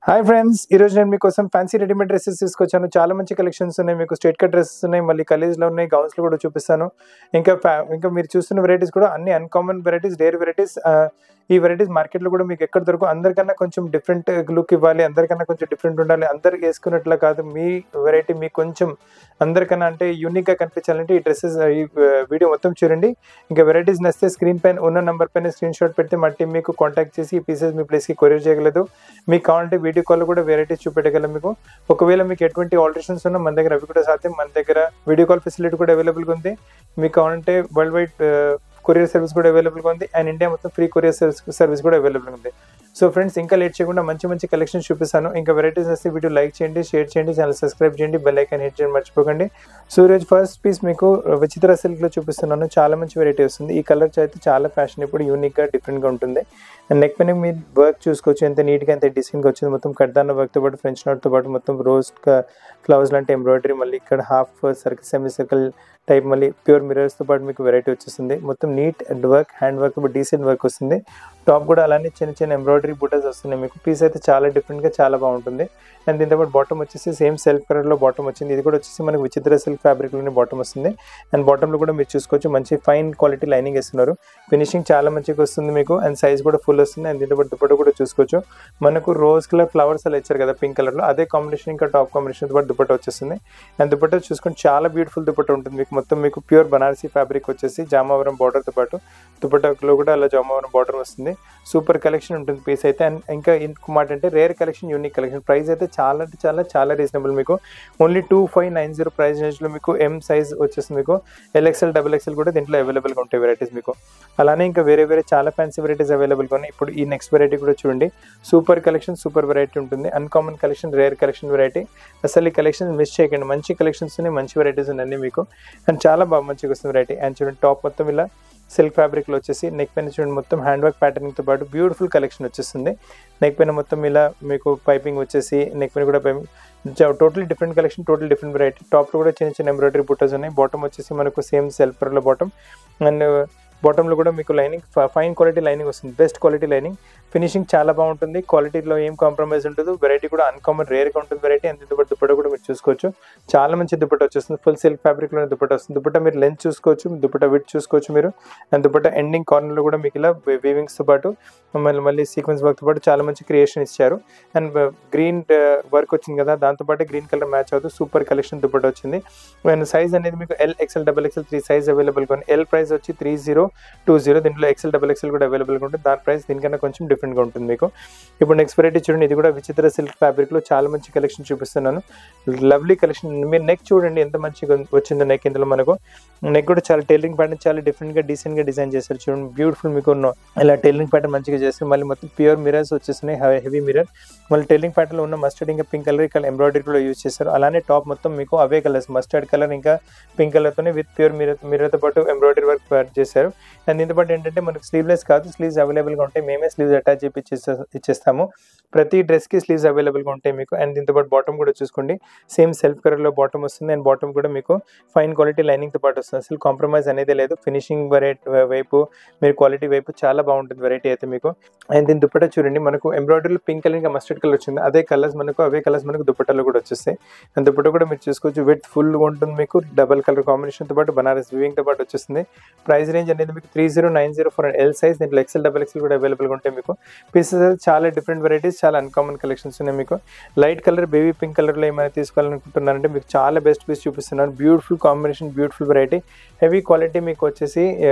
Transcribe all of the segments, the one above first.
Hi friends, ఈరోజు నేను మీకోసం ఫ్యాన్సీ రెడీమేడ్ డ్రెస్సెస్ తీసుకొచ్చాను. చాలా మంచి కలెక్షన్స్ ఉన్నాయి. మీకు స్ట్రైట్ కట్ డ్రెస్సెస్ ఉన్నాయి, మళ్ళీ కాలేజ్లో ఉన్నాయి, గౌన్స్లో కూడా చూపిస్తాను. ఇంకా మీరు చూస్తున్న వెరైటీస్ కూడా అన్ని అన్కామన్ వెరైటీస్, డేర్ వెరైటీస్. ఈ వెరైటీస్ మార్కెట్లో కూడా మీకు ఎక్కడ దొరకవు. అందరికన్నా కొంచెం డిఫరెంట్ లుక్ ఇవ్వాలి, అందరికన్నా కొంచెం డిఫరెంట్ ఉండాలి. అందరికి వేసుకున్నట్లా కాదు, మీ వెరైటీ మీకు కొంచెం అందరికన్నా అంటే యూనిక్గా కనిపించాలంటే ఈ డ్రెస్సెస్, ఈ వీడియో మొత్తం చూడండి. ఇంకా వెరైటీస్ నచ్చితే స్క్రీన్ పైన ఉన్న నెంబర్ పైన స్క్రీన్ షాట్ పెడితే మా టీం మీకు కాంటాక్ట్ చేసి ఈ పీసెస్ మీ ప్లేస్కి కొరియర్ చేయగలదు. మీకు కావాలంటే వీడియో కాల్ కూడా వెరైటీస్ చూపెట్టగలం మీకు. ఒకవేళ మీకు ఎటువంటి ఆల్టరేషన్స్ ఉన్నా మన దగ్గర అవి కూడా సాధ్యం. మన దగ్గర వీడియో కాల్ ఫెసిలిటీ కూడా అవైలబుల్గా ఉంది. మీకు కావాలంటే వరల్డ్ వైడ్ కొరియర్ సర్వీస్ కూడా అవైలబుల్గా ఉంది, అండ్ ఇండియా మొత్తం ఫ్రీ కొరియర్ సర్వీస్ కూడా అవైలబుల్గా ఉంది. సో ఫ్రెండ్స్, ఇంకా లేట్ చేయకుండా మంచి కలెక్షన్స్ చూపిస్తాను. ఇంకా వెరైటీస్ వస్తే వీడియో లైక్ చేయండి, షేర్ చేయండి, ఛానల్ సబ్స్క్రైబ్ చేయండి, బెల్ ఐకాన్ హిట్ చేయండి మర్చిపోకండి. సో ఈరోజు ఫస్ట్ పీస్ మీకు విచిత్ర సిల్క్లో చూపిస్తున్నాను. చాలా మంచి వెరైటీ వస్తుంది. ఈ కలర్ అయితే చాలా ఫ్యాషన్, ఇప్పుడు యూనిక్గా డిఫరెంట్గా ఉంటుంది. అండ్ నెక్ పైన మీరు వర్క్ చూసుకోవచ్చు, ఎంత నీట్గా ఎంత డిసెంట్గా వచ్చింది. మొత్తం కడ్దాన్న వర్క్తో పాటు ఫ్రెంచ్ నాట్తో పాటు మొత్తం రోజ్ ఫ్లవర్స్ లాంటి ఎంబ్రాయిడరీ, మళ్ళీ ఇక్కడ half circle, semi circle type, మళ్ళీ ప్యూర్ మిరర్స్తో పాటు మీకు వెరైటీ వచ్చేస్తుంది. మొత్తం neat work, hand work, decent work వస్తుంది. టాప్ కూడా అలానే చిన్న ఎంబ్రాయిడరీ బూటస్ వస్తున్నాయి. మీకు పీస్ అయితే చాలా డిఫరెంట్గా చాలా బాగుంటుంది. అండ్ దీంతో పాటు బాటమ్ వచ్చేసి సేమ్ సెల్ఫ్ కలర్లో బాటమ్ వచ్చింది. ఇది కూడా వచ్చేసి మనకు విచిత్ర సిల్క్ ఫ్యాబ్రిక్లోనే బాటమ్ వస్తుంది. అండ్ బాటంలో కూడా మీరు చూసుకోవచ్చు మంచి ఫైన్ క్వాలిటీ లైనింగ్ వేస్తున్నారు. ఫినిషింగ్ చాలా మంచిగా వస్తుంది మీకు, అండ్ సైజ్ కూడా ఫుల్ వస్తుంది. అండ్ దీంతో పాటు దుపట్టా కూడా చూసుకోవచ్చు. మనకు రోజ్ కలర్ ఫ్లవర్స్ అలా ఇచ్చారు కదా పింక్ కలర్లో, అదే కాంబినేషన్ ఇంకా టాప్ కాంబినేషన్ పాటు దుపట్టా వచ్చేస్తుంది. అండ్ దుపట్టా చూసుకొని చాలా బ్యూటిఫుల్ దుపట్టా ఉంటుంది మీకు. మొత్తం మీకు ప్యూర్ బనారసీ ఫ్యాబ్రిక్ వచ్చేసి జామావరం బార్డర్తో పాటు దుపట్టాలో కూడా అలా జామావరం బార్డర్ వస్తుంది. సూపర్ కలెక్షన్ ఉంటుంది పీస్ అయితే. అండ్ ఇంకా ఇంకో మాట అంటే rare collection, unique collection. Price అయితే చాలా అంటే చాలా రీజనబుల్. మీకు ఓన్లీ 2590 ప్రైస్ రేంజ్లో మీకు ఎం సైజ్ వచ్చేస్తుంది. మీకు ఎల్ఎక్స్ఎల్, XXL కూడా దీంట్లో అవైలబుల్గా ఉంటాయి వెరైటీస్ మీకు. అలానే ఇంకా వేరే చాలా ఫ్యాన్సీ వెరైటీస్ అవైలబుల్గా ఉన్నాయి. ఇప్పుడు ఈ నెక్స్ట్ వెరైటీ కూడా చూడండి. సూపర్ కలెక్షన్, సూపర్ వెరైటీ ఉంటుంది. Uncommon collection, rare collection variety. అసలు ఈ కలెక్షన్ మిస్ చేయకండి. మంచి కలెక్షన్స్ ఉన్నాయి, మంచి వెరైటీస్ ఉన్నాయి మీకు. అండ్ చాలా బాగా మంచిగా వస్తుంది వెరైటీ. అండ్ చూడండి, టాప్ మొత్తం ఇలా సిల్క్ ఫ్యాబ్రిక్లో వచ్చేసి నెక్ పైన చూడండి మొత్తం హ్యాండ్ వర్క్ ప్యాటర్న్తో పాటు బ్యూటిఫుల్ కలెక్షన్ వచ్చేస్తుంది. నెక్ పైన మొత్తం ఇలా మీకు పైపింగ్ వచ్చేసి, నెక్ పైన కూడా piping, totally different collection, totally different variety. టాప్లో కూడా చిన్న ఎంబ్రాయిడరీ బుట్టస్ ఉన్నాయి. బాటమ్ వచ్చేసి మనకు సేమ్ సెల్ఫ్ కలర్లో బాటమ్. అండ్ బాటంలో కూడా మీకు లైనింగ్ ఫైన్ క్వాలిటీ లైనింగ్ వస్తుంది, బెస్ట్ క్వాలిటీ లైనింగ్. ఫినిషింగ్ చాలా బాగుంటుంది, క్వాలిటీలో ఏం కాంప్రమైజ్ ఉంటుంది. వెరైటీ కూడా అన్కామన్ రేర్గా ఉంటుంది వెరైటీ. అండ్ దుపట్టా కూడా మీరు చూసుకోవచ్చు, చాలా మంచి దుపట్టా వచ్చేస్తుంది. ఫుల్ సిల్క్ ఫ్యాబ్రిక్లోనే దుపట్టా వస్తుంది. దుపట్టా మీరు లెంత్ చూసుకోవచ్చు, దుపట్టా విడ్త్ చూసుకోవచ్చు మీరు. అండ్ దుపట్టా ఎండింగ్ కార్నర్లో కూడా మీకు ఇలా వీవింగ్స్తో పాటు మళ్ళీ సీక్వెన్స్ వర్క్తో పాటు చాలా మంచి క్రియేషన్ ఇచ్చారు. అండ్ గ్రీన్ వర్క్ వచ్చింది కదా, దాంతోపాటు గ్రీన్ కలర్ మ్యాచ్ అవుతుంది. సూపర్ కలెక్షన్ దుపట్టా వచ్చింది. అండ్ సైజ్ అనేది మీకు LXL, XXL 3 సైజ్ అవైలబుల్గా ఉంది. ఎల్ ప్రైస్ వచ్చి 3020. దీంట్లో XL, XXL కూడా అవైలబుల్గా ఉంటుంది. దాని ప్రైస్ దీనికన్నా కొంచెం డిఫరెంట్గా ఉంటుంది మీకు. ఇప్పుడు నెక్స్ట్ వెరైటీ చూడండి. ఇది కూడా విచిత్ర సిల్క్ ఫ్యాబ్రిక్లో చాలా మంచి కలెక్షన్ చూపిస్తున్నాను. Lovely collection. మీరు నెక్ చూడండి ఎంత మంచిగా వచ్చిందో నెక్. ఇందులో మనకు నెక్ కూడా చాలా టైలరింగ్ ప్యాటర్న్ చాలా డిఫరెంట్గా డీసెంట్గా డిజైన్ చేశారు. చూడండి బ్యూటిఫుల్ మీకు ఇలా టైలరింగ్ ప్యాటర్న్ మంచిగా చేస్తారు. మళ్ళీ మొత్తం ప్యూర్ మిరర్స్ వచ్చేస్తున్నాయి, హెవీ మిరర్. మళ్ళీ టైలరింగ్ ప్యాటర్న్లో ఉన్న మస్టర్డ్ ఇంకా పింక్ కలర్ ఇక్కడ ఎంబ్రాయిడరీ కూడా యూజ్ చేశారు. అలానే టాప్ మొత్తం మీకు అవే కలర్స్, మస్టర్డ్ కలర్ ఇంకా పింక్ కలర్తోనే విత్ ప్యూర్ మిరర్తో పాటు ఎంబ్రాయిడరీ వర్క్ చేశారు. అండ్ దీంతో పాటు ఏంటంటే మనకు స్లీవ్లెస్ కాదు, స్లీవ్స్ అవైలబుల్గా ఉంటాయి. మేమే స్లీవ్స్ అటాచ్ చేసి ఇచ్చేస్తాము. ప్రతి డ్రెస్కి స్లీవ్స్ అవైలబుల్గా ఉంటాయి మీకు. అండ్ దీంతో పాటు బాటమ్ కూడా చూసుకోండి, సేమ్ సెల్ఫ్ కలర్లో బాటమ్ వస్తుంది. అండ్ బాటమ్ కూడా మీకు ఫైన్ క్వాలిటీ లైనింగ్తో పాటు వస్తుంది. అసలు కాంప్రమైజ్ అనేది లేదు. ఫినిషింగ్ వైపు, మీరు క్వాలిటీ వైపు చాలా బాగుంటుంది వెరైటీ అయితే మీకు. అండ్ దీని దుపట్టా చూడండి, మనకు ఎంబ్రాయిడరీలో పింక్ కలర్ ఇంకా మస్టర్డ్ కలర్ వచ్చింది. అవే కలర్స్ మనకు దుపట్టాలో కూడా వచ్చేస్తాయి. అండ్ దుపట్టా కూడా మీరు చూసుకోవచ్చు, విత్ ఫుల్గా ఉంటుంది మీకు. డబల్ కలర్ కాంబినేషన్తో పాటు బనారస్ వీవింగ్తో పాటు వచ్చేస్తుంది. ప్రైస్ రేంజ్ అనేది మీకు 3090 ఫర్ ఎల్ సైజ్. దీంట్లో XL, XXL కూడా అవైలబుల్గా ఉంటాయి మీకు. పీసెస్ చాలా డిఫరెంట్ వెరైటీస్, చాలా అన్కామన్ కలెక్షన్స్ ఉన్నాయి మీకు. లైట్ కలర్, బేబీ పింక్ కలర్లో ఏమైనా తీసుకోవాలనుకుంటున్నారంటే మీకు చాలా బెస్ట్ పీస్ చూపిస్తున్నాను. Beautiful combination, beautiful variety, heavy quality మీకు వచ్చేసి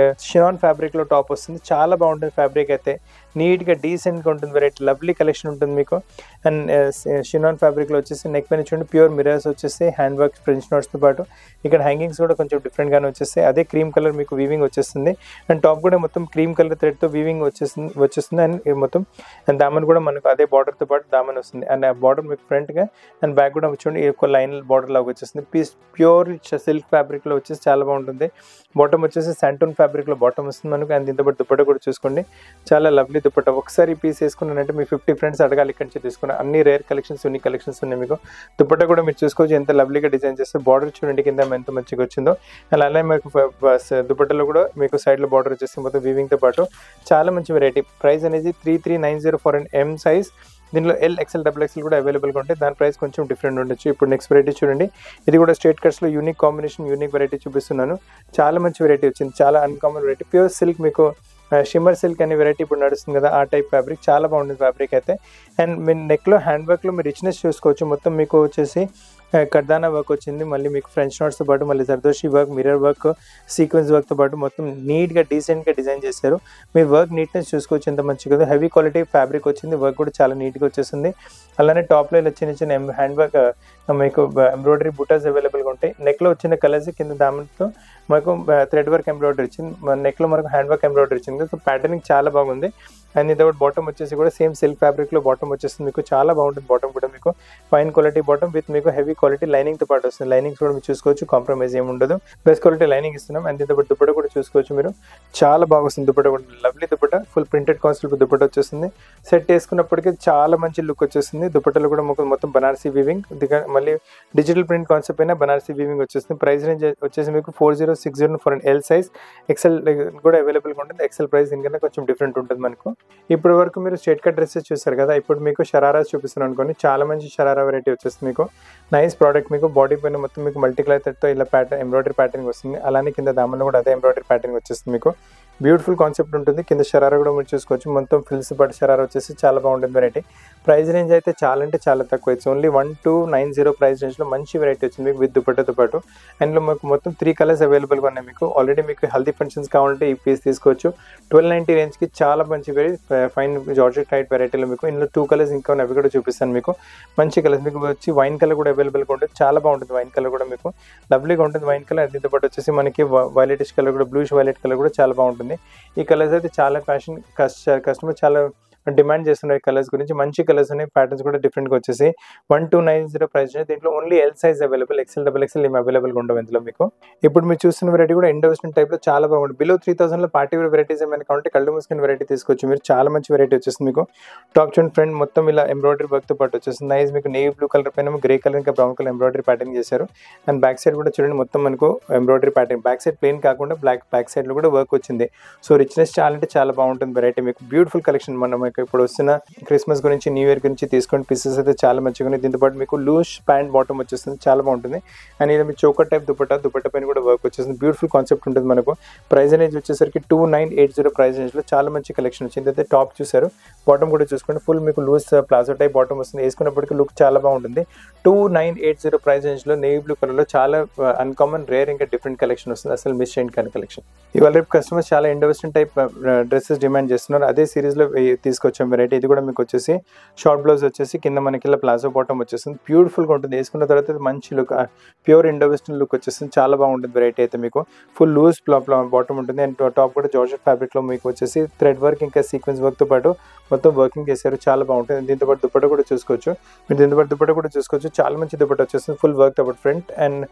షినాన్ ఫ్యాబ్రిక్లో టాప్ వస్తుంది. చాలా బాగుంటుంది ఫ్యాబ్రిక్ అయితే, నీట్గా డీసెంట్గా ఉంటుంది వెరైటీ. లవ్లీ కలెక్షన్ ఉంటుంది మీకు. అండ్ షినాన్ ఫ్యాబ్రిక్లో వచ్చేసి నెక్ పైన చూడండి ప్యూర్ మిరర్స్ వచ్చేసి హ్యాండ్ వర్క్ ఫ్రెంచ్ నోట్స్తో పాటు ఇక్కడ హ్యాంగింగ్స్ కూడా కొంచెం డిఫరెంట్గానే వచ్చేస్తాయి. అదే క్రీమ్ కలర్ మీకు వీవింగ్ వచ్చేస్తుంది. అండ్ టాప్ కూడా మొత్తం క్రీమ్ కలర్ థ్రెడ్తో వీవింగ్ వచ్చేస్తుంది. అండ్ మొత్తం అండ్ దామన్ కూడా మనకు అదే బార్డర్తో పాటు దామన్ వస్తుంది. అండ్ ఆ బార్డర్ మీకు ఫ్రంట్గా అండ్ బ్యాక్ కూడా చూడండి ఒక లైన్ బార్డర్ లాగా వచ్చేస్తుంది. పీస్ ప్యూర్ సిల్క్ ఫ్యాబ్రిక్లో వచ్చేసి చాలా బాగుంటుంది. బాటమ్ వచ్చేసి శాంటూన్ ఫ్యాబ్రిక్లో బాటమ్ వస్తుంది మనకు. అండ్ దీంతో పాటు దుపట్టా కూడా చూసుకోండి, చాలా లవ్లీ దుపట్టా. ఒకసారి ఈ పీస్ వేసుకున్నానంటే మీ 50 ఫ్రెండ్స్ అడగాలి ఇక్కడి నుంచి తీసుకున్నాను. అన్ని రేర్ కలెక్షన్స్, యూనిక్ కలెక్షన్స్ ఉన్నాయి మీకు. దుపట్టా కూడా మీరు చూసుకోవచ్చు ఎంత లవ్లీగా డిజైన్ చేస్తారు. బార్డర్ చూడండి కింద ఎంత మంచిగా వచ్చిందో. అలానే మీకు దుపట్టాలో కూడా మీకు సైడ్లో బార్డర్ వచ్చేసి మొత్తం వీవింగ్తో పాటు చాలా మంచి వెరైటీ. ప్రైస్ అనేది 3390 ఫర్ ఎన్ ఎం సైజ్. దీనిలో ఎల్ ఎక్సెల్ డబుల్ ఎక్సెల్ కూడా అవైలబుల్గా ఉంటాయి. దాని ప్రైస్ కొంచెం డిఫరెంట్ ఉండొచ్చు. ఇప్పుడు నెక్స్ట్ వెరైటీ చూడండి, ఇది కూడా స్ట్రేట్ కట్స్లో యూనిక్ కాంబినేషన్, యూనిక్ వెరైటీ చూపిస్తున్నాను. చాలా మంచి వెరైటీ వచ్చింది, చాలా అన్కామన్ వెరైటీ. ప్యూర్ సిల్క్, మీకు షిమ్మర్ సిల్క్ అనే వెరైటీ ఇప్పుడు నడుస్తుంది కదా, ఆ టైప్ ఫ్యాబ్రిక్ చాలా బాగుంటుంది ఫ్యాబ్రిక్ అయితే. అండ్ మీ నెక్లో హ్యాండ్ వర్క్లో మీరు రిచ్నెస్ చూసుకోవచ్చు. మొత్తం మీకు వచ్చేసి కర్దానా వర్క్ వచ్చింది, మళ్ళీ మీకు ఫ్రెంచ్ నోట్స్తో పాటు మళ్ళీ zardozi work, mirror work, sequence వర్క్తో పాటు మొత్తం నీట్గా డీసెంట్గా డిజైన్ చేశారు. మీరు వర్క్ నీట్నెస్ చూసుకోవచ్చు ఎంత మంచిగా కదా. హెవీ క్వాలిటీ ఫ్యాబ్రిక్ వచ్చింది, వర్క్ కూడా చాలా నీట్గా వచ్చేసింది. అలానే టాప్లో ఇలా చిన్న చిన్న హ్యాండ్ వర్క్, మీకు ఎంబ్రాయిడరీ బుటాస్ అవైలబుల్గా ఉంటాయి. నెక్లో వచ్చిన కలర్స్ కింద దాంట్లో మనకు థ్రెడ్ వర్క్ ఎంబ్రాయిడరీ వచ్చింది, నెక్లో మనకు హ్యాండ్ వర్క్ ఎంబ్రాయిడరీ వచ్చింది. సో ప్యాటర్నింగ్ చాలా బాగుంది. అండ్ ఇది బాటమ్ వచ్చేసి కూడా సేమ్ సిల్క్ ఫ్యాబ్రిక్లో బాటమ్ వచ్చేస్తుంది, మీకు చాలా బాగుంటుంది. బాటమ్ కూడా మీకు ఫైన్ క్వాలిటీ బాటమ్ విత్ మీకు హెవీ క్వాలిటీ లైనింగ్తో పాటు వస్తుంది. లైనింగ్స్ కూడా మీరు చూసుకోవచ్చు, కాంప్రమైజ్ ఏమి ఉండదు. బెస్ట్ క్వాలిటీ లైనింగ్ ఇస్తున్నాం. అండ్ దీంతో పాటు దుపట్ట కూడా చూసుకోవచ్చు మీరు, చాలా బాగా వస్తుంది దుపట్ట కూడా. Lovely dupatta, full printed concept dupatta వచ్చేస్తుంది. సెట్ వేసుకున్నప్పటికీ చాలా మంచి లుక్ వచ్చేస్తుంది. దుపట్టలో కూడా మొత్తం బనారసీ వీవింగ్, మళ్ళీ డిజిటల్ ప్రింట్ కాన్సెప్ట్ అయినా బనారసీ వీవింగ్ వచ్చేస్తుంది. ప్రైస్ రేంజ్ వచ్చేసి మీకు 4060 ఫర్ ఎల్ సైజ్. ఎక్సెల్ కూడా అవైలబుల్గా ఉంటుంది. ఎక్సెల్ ప్రైస్ దీనికన్నా కొంచెం డిఫరెంట్ ఉంటుంది మనకు. ఇప్పటి వరకు మీరు స్ట్రేట్ కట్ డ్రెస్సెస్ చూసారు కదా, ఇప్పుడు మీకు షరారాస్ చూపిస్తున్నాను అనుకోండి. చాలా మంచి షరారా వెరైటీ వచ్చేస్తుంది మీకు. నైస్ ప్రోడక్ట్, మీకు బాడీ పైన మొత్తం మీకు మల్టీ కలర్ థ్రెడ్తో ఇలా ప్యాటర్న్ ఎంబ్రాయిడరీ ప్యాటర్న్ వస్తుంది. అలానే కింద దామన్లో కూడా అదే ఎంబ్రాయిడరీ ప్యాటర్న్ వచ్చేస్తుంది మీకు. బ్యూటిఫుల్ కాన్సెప్ట్ ఉంటుంది. కింద షరారా కూడా మీరు చూసుకోవచ్చు, మొత్తం ఫిల్స్ బట్ షరారా వచ్చేసి చాలా బాగుంటుంది వెరైటీ. ప్రైస్ రేంజ్ అయితే చాలా అంటే చాలా తక్కువ. ఇట్స్ ఓన్లీ 1290 ప్రైస్ రేంజ్లో మంచి వెరైటీ వచ్చింది మీకు విత్ దుపట్టతో పాటు. అండ్లో మీకు మొత్తం 3 కలర్స్ అవైలబుల్గా ఉన్నాయి మీకు. ఆల్రెడీ మీకు హల్దీ ఫంక్షన్స్ కావాలంటే ఈ పీస్ తీసుకోవచ్చు. 1290 రేంజ్కి చాలా మంచి వెరైటీ, ఫైన్ జార్జెట్ టైట్ వెరైటీలో మీకు. ఇందులో 2 కలర్స్ ఇంకా అవి కూడా చూపిస్తాను మీకు. మంచి కలర్స్ మీకు వచ్చి వైన్ కలర్ కూడా అవైలబుల్గా ఉంటుంది, చాలా బాగుంటుంది. వైన్ కలర్ కూడా మీకు లవ్లీగా ఉంటుంది వైన్ కలర్. దీంతో పాటు వచ్చేసి మనకి వైలెటిష్ కలర్ కూడా, బ్లూష్ వైలెట్ కలర్ కూడా చాలా బాగుంటుంది. ఈ కలర్స్ అయితే చాలా ఫ్యాషన్, కస్టమర్ చాలా డిమాండ్ చేస్తున్నారు ఈ కలర్స్ గురించి. మంచి కలర్స్ ఉన్నాయి, ప్యాటర్న్స్ కూడా డిఫరెంట్గా వచ్చేసి 1290 ప్రైస్. దీంట్లో only L size available, XL double XL ఏమి అవైలబుల్గా ఉండవు ఇందులో మీకు. ఇప్పుడు మీరు చూస్తున్న వెరైటీ కూడా ఇండో వెస్టర్న్ టైప్లో చాలా బాగుంటుంది. బిలో 3000లో పార్టీ వేర్ వెరైటీస్ ఏమైనా కావాలంటే కళ్ళు మూసుకుని వెరైటీ తీసుకోవచ్చు మీరు. చాలా మంచి వెరైటీ వచ్చేస్తుంది మీకు. టాప్ చూడండి ఫ్రంట్ మొత్తం ఇలా ఎంబ్రాయిడరీ వర్క్తో పాటు వచ్చేస్తుంది. నైస్, మీకు నేవీ బ్లూ కలర్ పైన గ్రే కలర్ ఇంకా బ్రౌన్ కలర్ ఎంబ్రాయిడరీ ప్యాటర్న్ చేశారు. అండ్ బ్యాక్ సైడ్ కూడా చూడండి మొత్తం మనకు embroidery pattern. Back side plain కాకుండా బ్యాక్ సైడ్లో కూడా వర్క్ వచ్చింది. సో రిచ్నెస్ చాలా అంటే చాలా బాగుంటుంది వెరైటీ మీకు. బ్యూటిఫుల్ కలెక్షన్ మనం ఇప్పుడు వస్తున్న క్రిస్మస్ గురించి, న్యూ ఇయర్ గురించి తీసుకోండి. పీసెస్ అయితే చాలా మంచిగా ఉన్నాయి. దీంతో పాటు మీకు లూజ్ ప్యాంట్ బాటమ్ వచ్చేస్తుంది, చాలా బాగుంటుంది. అండ్ ఇది మీకు చోకర్ టైప్ దుపట్టా పైన కూడా వర్క్ వచ్చేస్తుంది. బ్యూటిఫుల్ కాన్సెప్ట్ ఉంటుంది మనకు. ప్రైస్ రేంజ్ వచ్చేసరికి 2980 ప్రైస్ రేంజ్లో చాలా మంచి కలెక్షన్ వచ్చింది. అయితే టాప్ చూసారు, బాటమ్ కూడా చూసుకోండి. ఫుల్ మీకు లూజ్ ప్లాజో టైప్ బాటమ్ వస్తుంది. వేసుకున్నప్పటికీ లుక్ చాలా బాగుంటుంది. 2980 ప్రైస్ రేంజ్లో నేవీ బ్లూ కలర్లో చాలా అన్కామన్, రేర్ ఇంకా డిఫరెంట్ కలెక్షన్ వస్తుంది. అసలు మిస్ చేయండి కానీ కలెక్షన్. ఇవాళ రేపు కస్టమర్స్ చాలా Indo western type dresses demand చేస్తున్నారు. అదే సిరీస్లో తీసుకొచ్చాం వెరైటీ. ఇది కూడా మీకు వచ్చేసి షార్ట్ బ్లౌజ్ వచ్చేసి కింద మనకి ఇలా ప్లాజో బాటమ్ వచ్చేస్తుంది. బ్యూటిఫుల్గా ఉంటుంది. వేసుకున్న తర్వాత మంచి look, pure Indo western look వచ్చేస్తుంది. చాలా బాగుంటుంది వెరైటీ అయితే మీకు. ఫుల్ లూజ్ బాటమ్ ఉంటుంది. అండ్ టాప్ కూడా జార్జెట్ ఫ్యాబ్రిక్లో మీకు వచ్చేసి థ్రెడ్ వర్క్ ఇంకా సీక్వెన్స్ వర్క్తో పాటు మొత్తం వర్కింగ్ చేశారు. చాలా బాగుంటుంది. దీంతో పాటు దుపట్టా కూడా చూసుకోవచ్చు మీరు. దీంతో పాటు దుపట్టా కూడా చూసుకోవచ్చు, చాలా మంచి దుపట్టా వచ్చేస్తుంది. ఫుల్ వర్క్ తో పాటు ఫ్రంట్ అండ్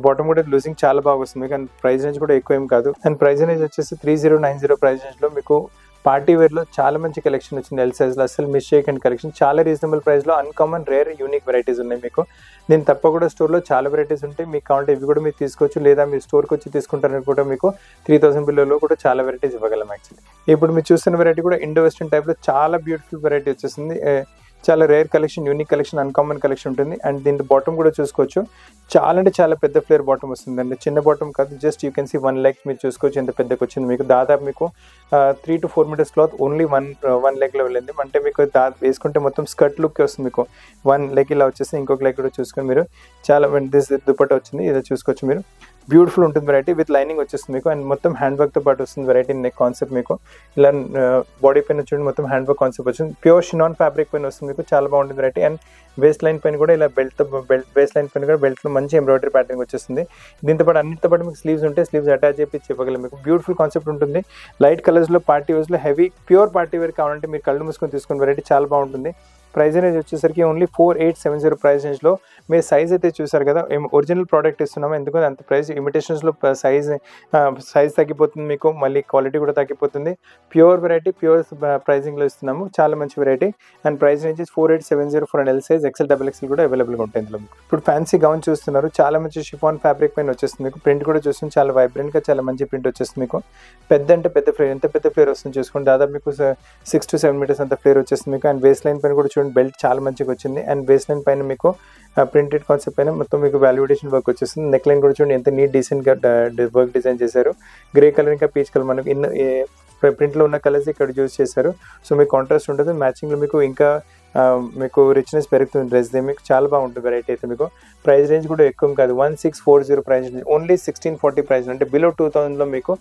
బాటమ్ కూడా లూజింగ్ చాలా బాగా వస్తుంది. అండ్ ప్రైస్ రేంజ్ కూడా ఎక్కువ ఏం కాదు. అండ్ ప్రైస్ రేంజ్ వచ్చేసి 3090 ప్రైస్ రేంజ్లో మీకు పార్టీ వేర్లో చాలా మంచి కలెక్షన్ వచ్చింది. ఎల్ సైజ్లో అసలు మిస్ చేయకండి కలెక్షన్. చాలా రీజనబుల్ ప్రైస్లో అన్కామన్, రేర్, యూనిక్ వెరైటీస్ ఉన్నాయి మీకు. దీని తప్ప కూడా స్టోర్లో చాలా వెరైటీస్ ఉంటాయి. మీకు కావాలంటే ఇవి కూడా మీరు తీసుకోవచ్చు, లేదా మీరు స్టోర్కి వచ్చి తీసుకుంటారని కూడా మీకు 3000 బిల్లులో కూడా చాలా వెరైటీస్ ఇవ్వగలం యాక్చువల్లీ. ఇప్పుడు మీరు చూస్తున్న వెరైటీ కూడా ఇండో వెస్టర్న్ టైప్లో చాలా బ్యూటిఫుల్ వెరైటీ వచ్చేసింది. చాలా rare collection, unique collection, uncommon collection ఉంటుంది. అండ్ దీంట్లో బాటమ్ కూడా చూసుకోవచ్చు, చాలా అంటే చాలా పెద్ద ఫ్లేర్ బాటమ్ వస్తుంది అండి. చిన్న బాటమ్ కాదు, just you can see 1 leg మీరు చూసుకోవచ్చు ఎంత పెద్దగా వచ్చింది మీకు. దాదాపు మీకు 3 to 4 metres cloth only one లెగ్లో వెళ్ళింది. అంటే మీకు వేసుకుంటే మొత్తం స్కర్ట్ లుక్ వస్తుంది మీకు. 1 లెగ్ ఇలా వచ్చేసి ఇంకొక లెగ్ కూడా చూసుకొని మీరు చాలా దుపట్టా వచ్చింది, ఇదో చూసుకోవచ్చు మీరు. బ్యూటిఫుల్ ఉంటుంది వెరైటీ విత్ లైనింగ్ వచ్చేస్తుంది మీకు. అండ్ మొత్తం హ్యాండ్ వర్క్తో పాటు వస్తుంది వెరైటీ. నెక్ కాన్సెప్ట్ మీకు ఇలా బాడీ పైన చూడండి మొత్తం హ్యాండ్ వర్క్ కాన్సెప్ట్ వచ్చింది. ప్యూర్ షినాన్ ఫ్యాబ్రిక్ పైన వస్తుంది మీకు, చాలా బాగుంటుంది వెరైటీ. అండ్ వేస్ట్ లైన్ పైన కూడా ఇలా వేస్ట్ లైన్ పైన కూడా బెల్ట్లో మంచి ఎంబ్రాయిడరీ ప్యాటర్న్ వచ్చేస్తుంది. దీంతో పాటు అన్నిటితో పాటు మీకు స్లీవ్స్ ఉంటాయి, స్లీవ్స్ అటాచ్ చేసి చెప్పగలం మీకు. బ్యూటిఫుల్ కాన్సెప్ట్ ఉంటుంది. లైట్ కలర్స్లో పార్టీ వేర్స్లో హెవీ ప్యూర్ పార్టీ వేర్ కావాలంటే మీరు కళ్ళు మూసుకొని తీసుకుని వెరైటీ చాలా బాగుంటుంది. ప్రైస్ రేంజ్ వచ్చేసరికి ఓన్లీ 4870 ప్రైస్ రేంజ్లో. మీరు సైజ్ అయితే చూసారు కదా, ఒరిజినల్ ప్రోడక్ట్ ఇస్తున్నాము, ఎందుకంటే అంత ప్రైస్ ఇమిటేషన్స్లో సైజ్ తగ్గిపోతుంది మీకు, మళ్ళీ క్వాలిటీ కూడా తగ్గిపోతుంది. ప్యూర్ వెరైటీ, ప్యూర్ ప్రైజింగ్లో ఇస్తున్నాము, చాలా మంచి variety. And price range 4870 for L size, XL double XL కూడా అవైలబుల్గా ఉంటాయి ఇందులో. ఇప్పుడు ఫ్యాన్సీ గౌన్ చూస్తున్నారు, చాలా మంచి షిఫాన్ ఫ్యాబ్రిక్ పైన వచ్చేస్తుంది మీకు. ప్రింట్ కూడా చూస్తుంది, చాలా వైబ్రెంట్గా చాలా మంచి ప్రింట్ వచ్చేస్తుంది మీకు. పెద్ద అంటే పెద్ద ఫ్లేర్, ఎంత పెద్ద ఫ్లేర్ వస్తుంది చూసుకోండి, దాదాపు మీకు 6 to 7 మీటర్స్ అంత ఫ్లేర్ వచ్చేస్తుంది మీకు. అండ్ వేస్ట్ లైన్ పైన కూడా చూడండి చూడండి బెల్ట్ చాలా మంచిగా వచ్చింది. అండ్ వేస్ట్ లైన్ పైన మీకు ప్రింటెడ్ కాన్సెప్ట్ పైన మొత్తం మీకు వాల్యుడేషన్ వర్క్ వచ్చేస్తుంది. నెక్ లైన్ కూడా చూడండి ఎంత నీట్ డీసెంట్గా వర్క్ డిజైన్ చేశారు. గ్రే కలర్ ఇంకా పీచ్ కలర్ మనకు ప్రింట్లో ఉన్న కలర్స్ ఇక్కడ యూజ్ చేశారు. సో మీకు కాంట్రాస్ట్ ఉంటుంది. మ్యాచింగ్లో మీకు ఇంకా మీకు రిచ్నెస్ పెరుగుతుంది డ్రెస్ది. మీకు చాలా బాగుంటుంది వెరైటీ అయితే. మీకు ప్రైస్ రేంజ్ కూడా ఎక్కువ కాదు, 1640 ప్రైస్ రేంజ్, ఓన్లీ 1640 ప్రైస్, అంటే బిలో 2000లో మీకు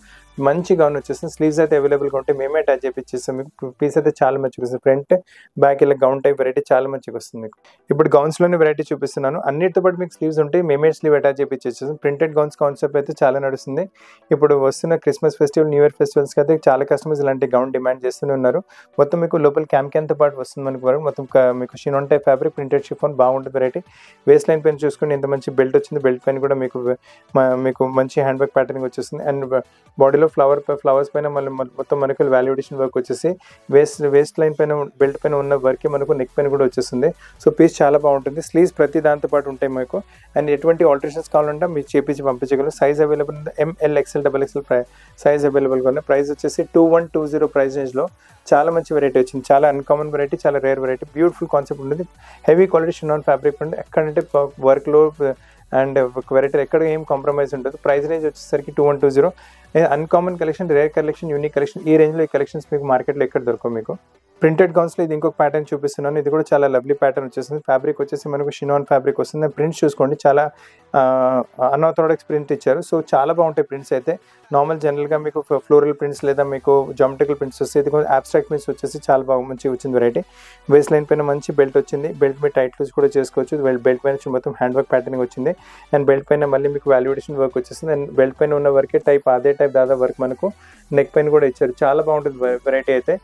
మంచి గౌన్ వచ్చేస్తుంది. స్లీవ్స్ అయితే అవైలబుల్గా ఉంటాయి, మేమే అటాచ్ చేపిచ్చేస్తాం. మీకు పీస్ అయితే చాలా మంచిగా వస్తుంది. ఫ్రంట్ బ్యాక్ ఇలా గౌన్ టైప్ వెరైటీ చాలా మంచిగా వస్తుంది మీకు. ఇప్పుడు గౌన్స్లోనే వెరైటీ చూపిస్తున్నాను. అన్నిటితో పాటు మీకు స్లీవ్స్ ఉంటాయి, మేమే స్లీవ్ అటాచ్ చేపిచ్చేస్తాం. ప్రింటెడ్ గౌన్స్ కాన్సెప్ట్ అయితే చాలా నడుస్తుంది. ఇప్పుడు వస్తున్న క్రిస్మస్ ఫెస్టివల్, న్యూ ఇయర్ ఫెస్టివల్స్కి అయితే చాలా కస్టమర్స్ ఇలాంటి గౌన్ డిమాండ్ చేస్తూనే ఉన్నారు. మొత్తం మీకు లోపల క్యాన్తో పాటు వస్తుంది మనకు వరకు. మొత్తం మీకు షినాన్ టైప్ ఫ్యాబ్రిక్, ప్రింటెడ్ షిఫాన్ బాగుంటుంది వెరైటీ. వేస్ట్ లైన్ పైన చూసుకుని ఎంత మంచి బెల్ట్ వచ్చింది. బెల్ట్ పైన కూడా మీకు మంచి హ్యాండ్ బ్యాగ్ ప్యాటర్నింగ్ వచ్చేస్తుంది. అండ్ బాడీలో ఫ్లవర్స్ పైన మళ్ళీ మొత్తం మనకు వాల్యుడేషన్ వర్క్ వచ్చేసి వేస్ట్ లైన్ పైన బెల్ట్ పైన ఉన్న వర్క్ మనకు నెక్ పైన కూడా వచ్చేస్తుంది. సో పీస్ చాలా బాగుంటుంది. స్లీవ్స్ ప్రతి దాంతో పాటు ఉంటాయి మీకు. అండ్ ఎటువంటి ఆల్టరేషన్స్ కావాలంటే మీరు చేపించి పంపించగలరు. Size available ML XL XXL size అవైలబుల్గా ఉన్నాయి. ప్రైస్ వచ్చేసి 2120 ప్రైస్ రేంజ్లో చాలా మంచి వెరైటీ వచ్చింది. చాలా అన్కామన్ వెరైటీ, చాలా రేర్ వెరైటీ, బ్యూటిఫుల్ కాన్సెప్ట్ ఉంటుంది. హెవీ క్వాలిటీ షినాన్ ఫ్యాబ్రిక్ ఉంటుంది. ఎక్కడంటే వర్క్లో అండ్ వెరైటీ ఎక్కడ ఏం కాంప్రమైజ్ ఉంటుంది. ప్రైస్ రేంజ్ వచ్చేసరికి 2120. Uncommon collection, rare collection, unique collection. ఈ రేంజ్లో ఈ కలెక్షన్స్ మీకు మార్కెట్లో ఎక్కడ దొరకవు మీకు. ప్రింటెడ్ గౌన్స్లో ఇది ఇంకొక ప్యాటర్న్ చూపిస్తున్నాను. ఇది కూడా చాలా లవ్లీ ప్యాటర్న్ వచ్చేస్తుంది. ఫ్యాబ్రిక్ వచ్చేసి మనకు షినాన్ ఫ్యాబ్రిక్ వస్తుంది. ప్రింట్స్ చూసుకోండి, చాలా అన్ఆర్థోడాక్స్ ప్రింట్ ఇచ్చారు. సో చాలా బాగుంటాయి ప్రింట్స్ అయితే. నార్మల్ జనరల్గా మీకు ఫ్లోరల్ ప్రింట్స్ లేదా మీకు జామెట్రికల్ ప్రింట్స్ వస్తాయి. ఇది కొంచెం అబ్స్ట్రాక్ట్ ప్రింట్స్ వచ్చేసి చాలా బాగా మంచిగా వచ్చింది వెరైటీ. వేస్ట్ లైన్ పైన మంచి బెల్ట్ వచ్చింది. బెల్ట్ మీద టైట్ లూజ్ కూడా చేసుకోవచ్చు. బెల్ట్ పైన మొత్తం హ్యాండ్ వర్క్ ప్యాటర్నింగ్ వచ్చింది. అండ్ బెల్ట్ పైన మళ్ళీ మీకు వాల్యుడేషన్ వర్క్ వచ్చేసింది. అండ్ బెల్ట్ పైన ఉన్న వర్కే టైప్, అదే టైప్ దాదా వర్క్ మనకు నెక్ పైన కూడా ఇచ్చారు. చాలా బాగుంటుంది వెరైటీ అయితే.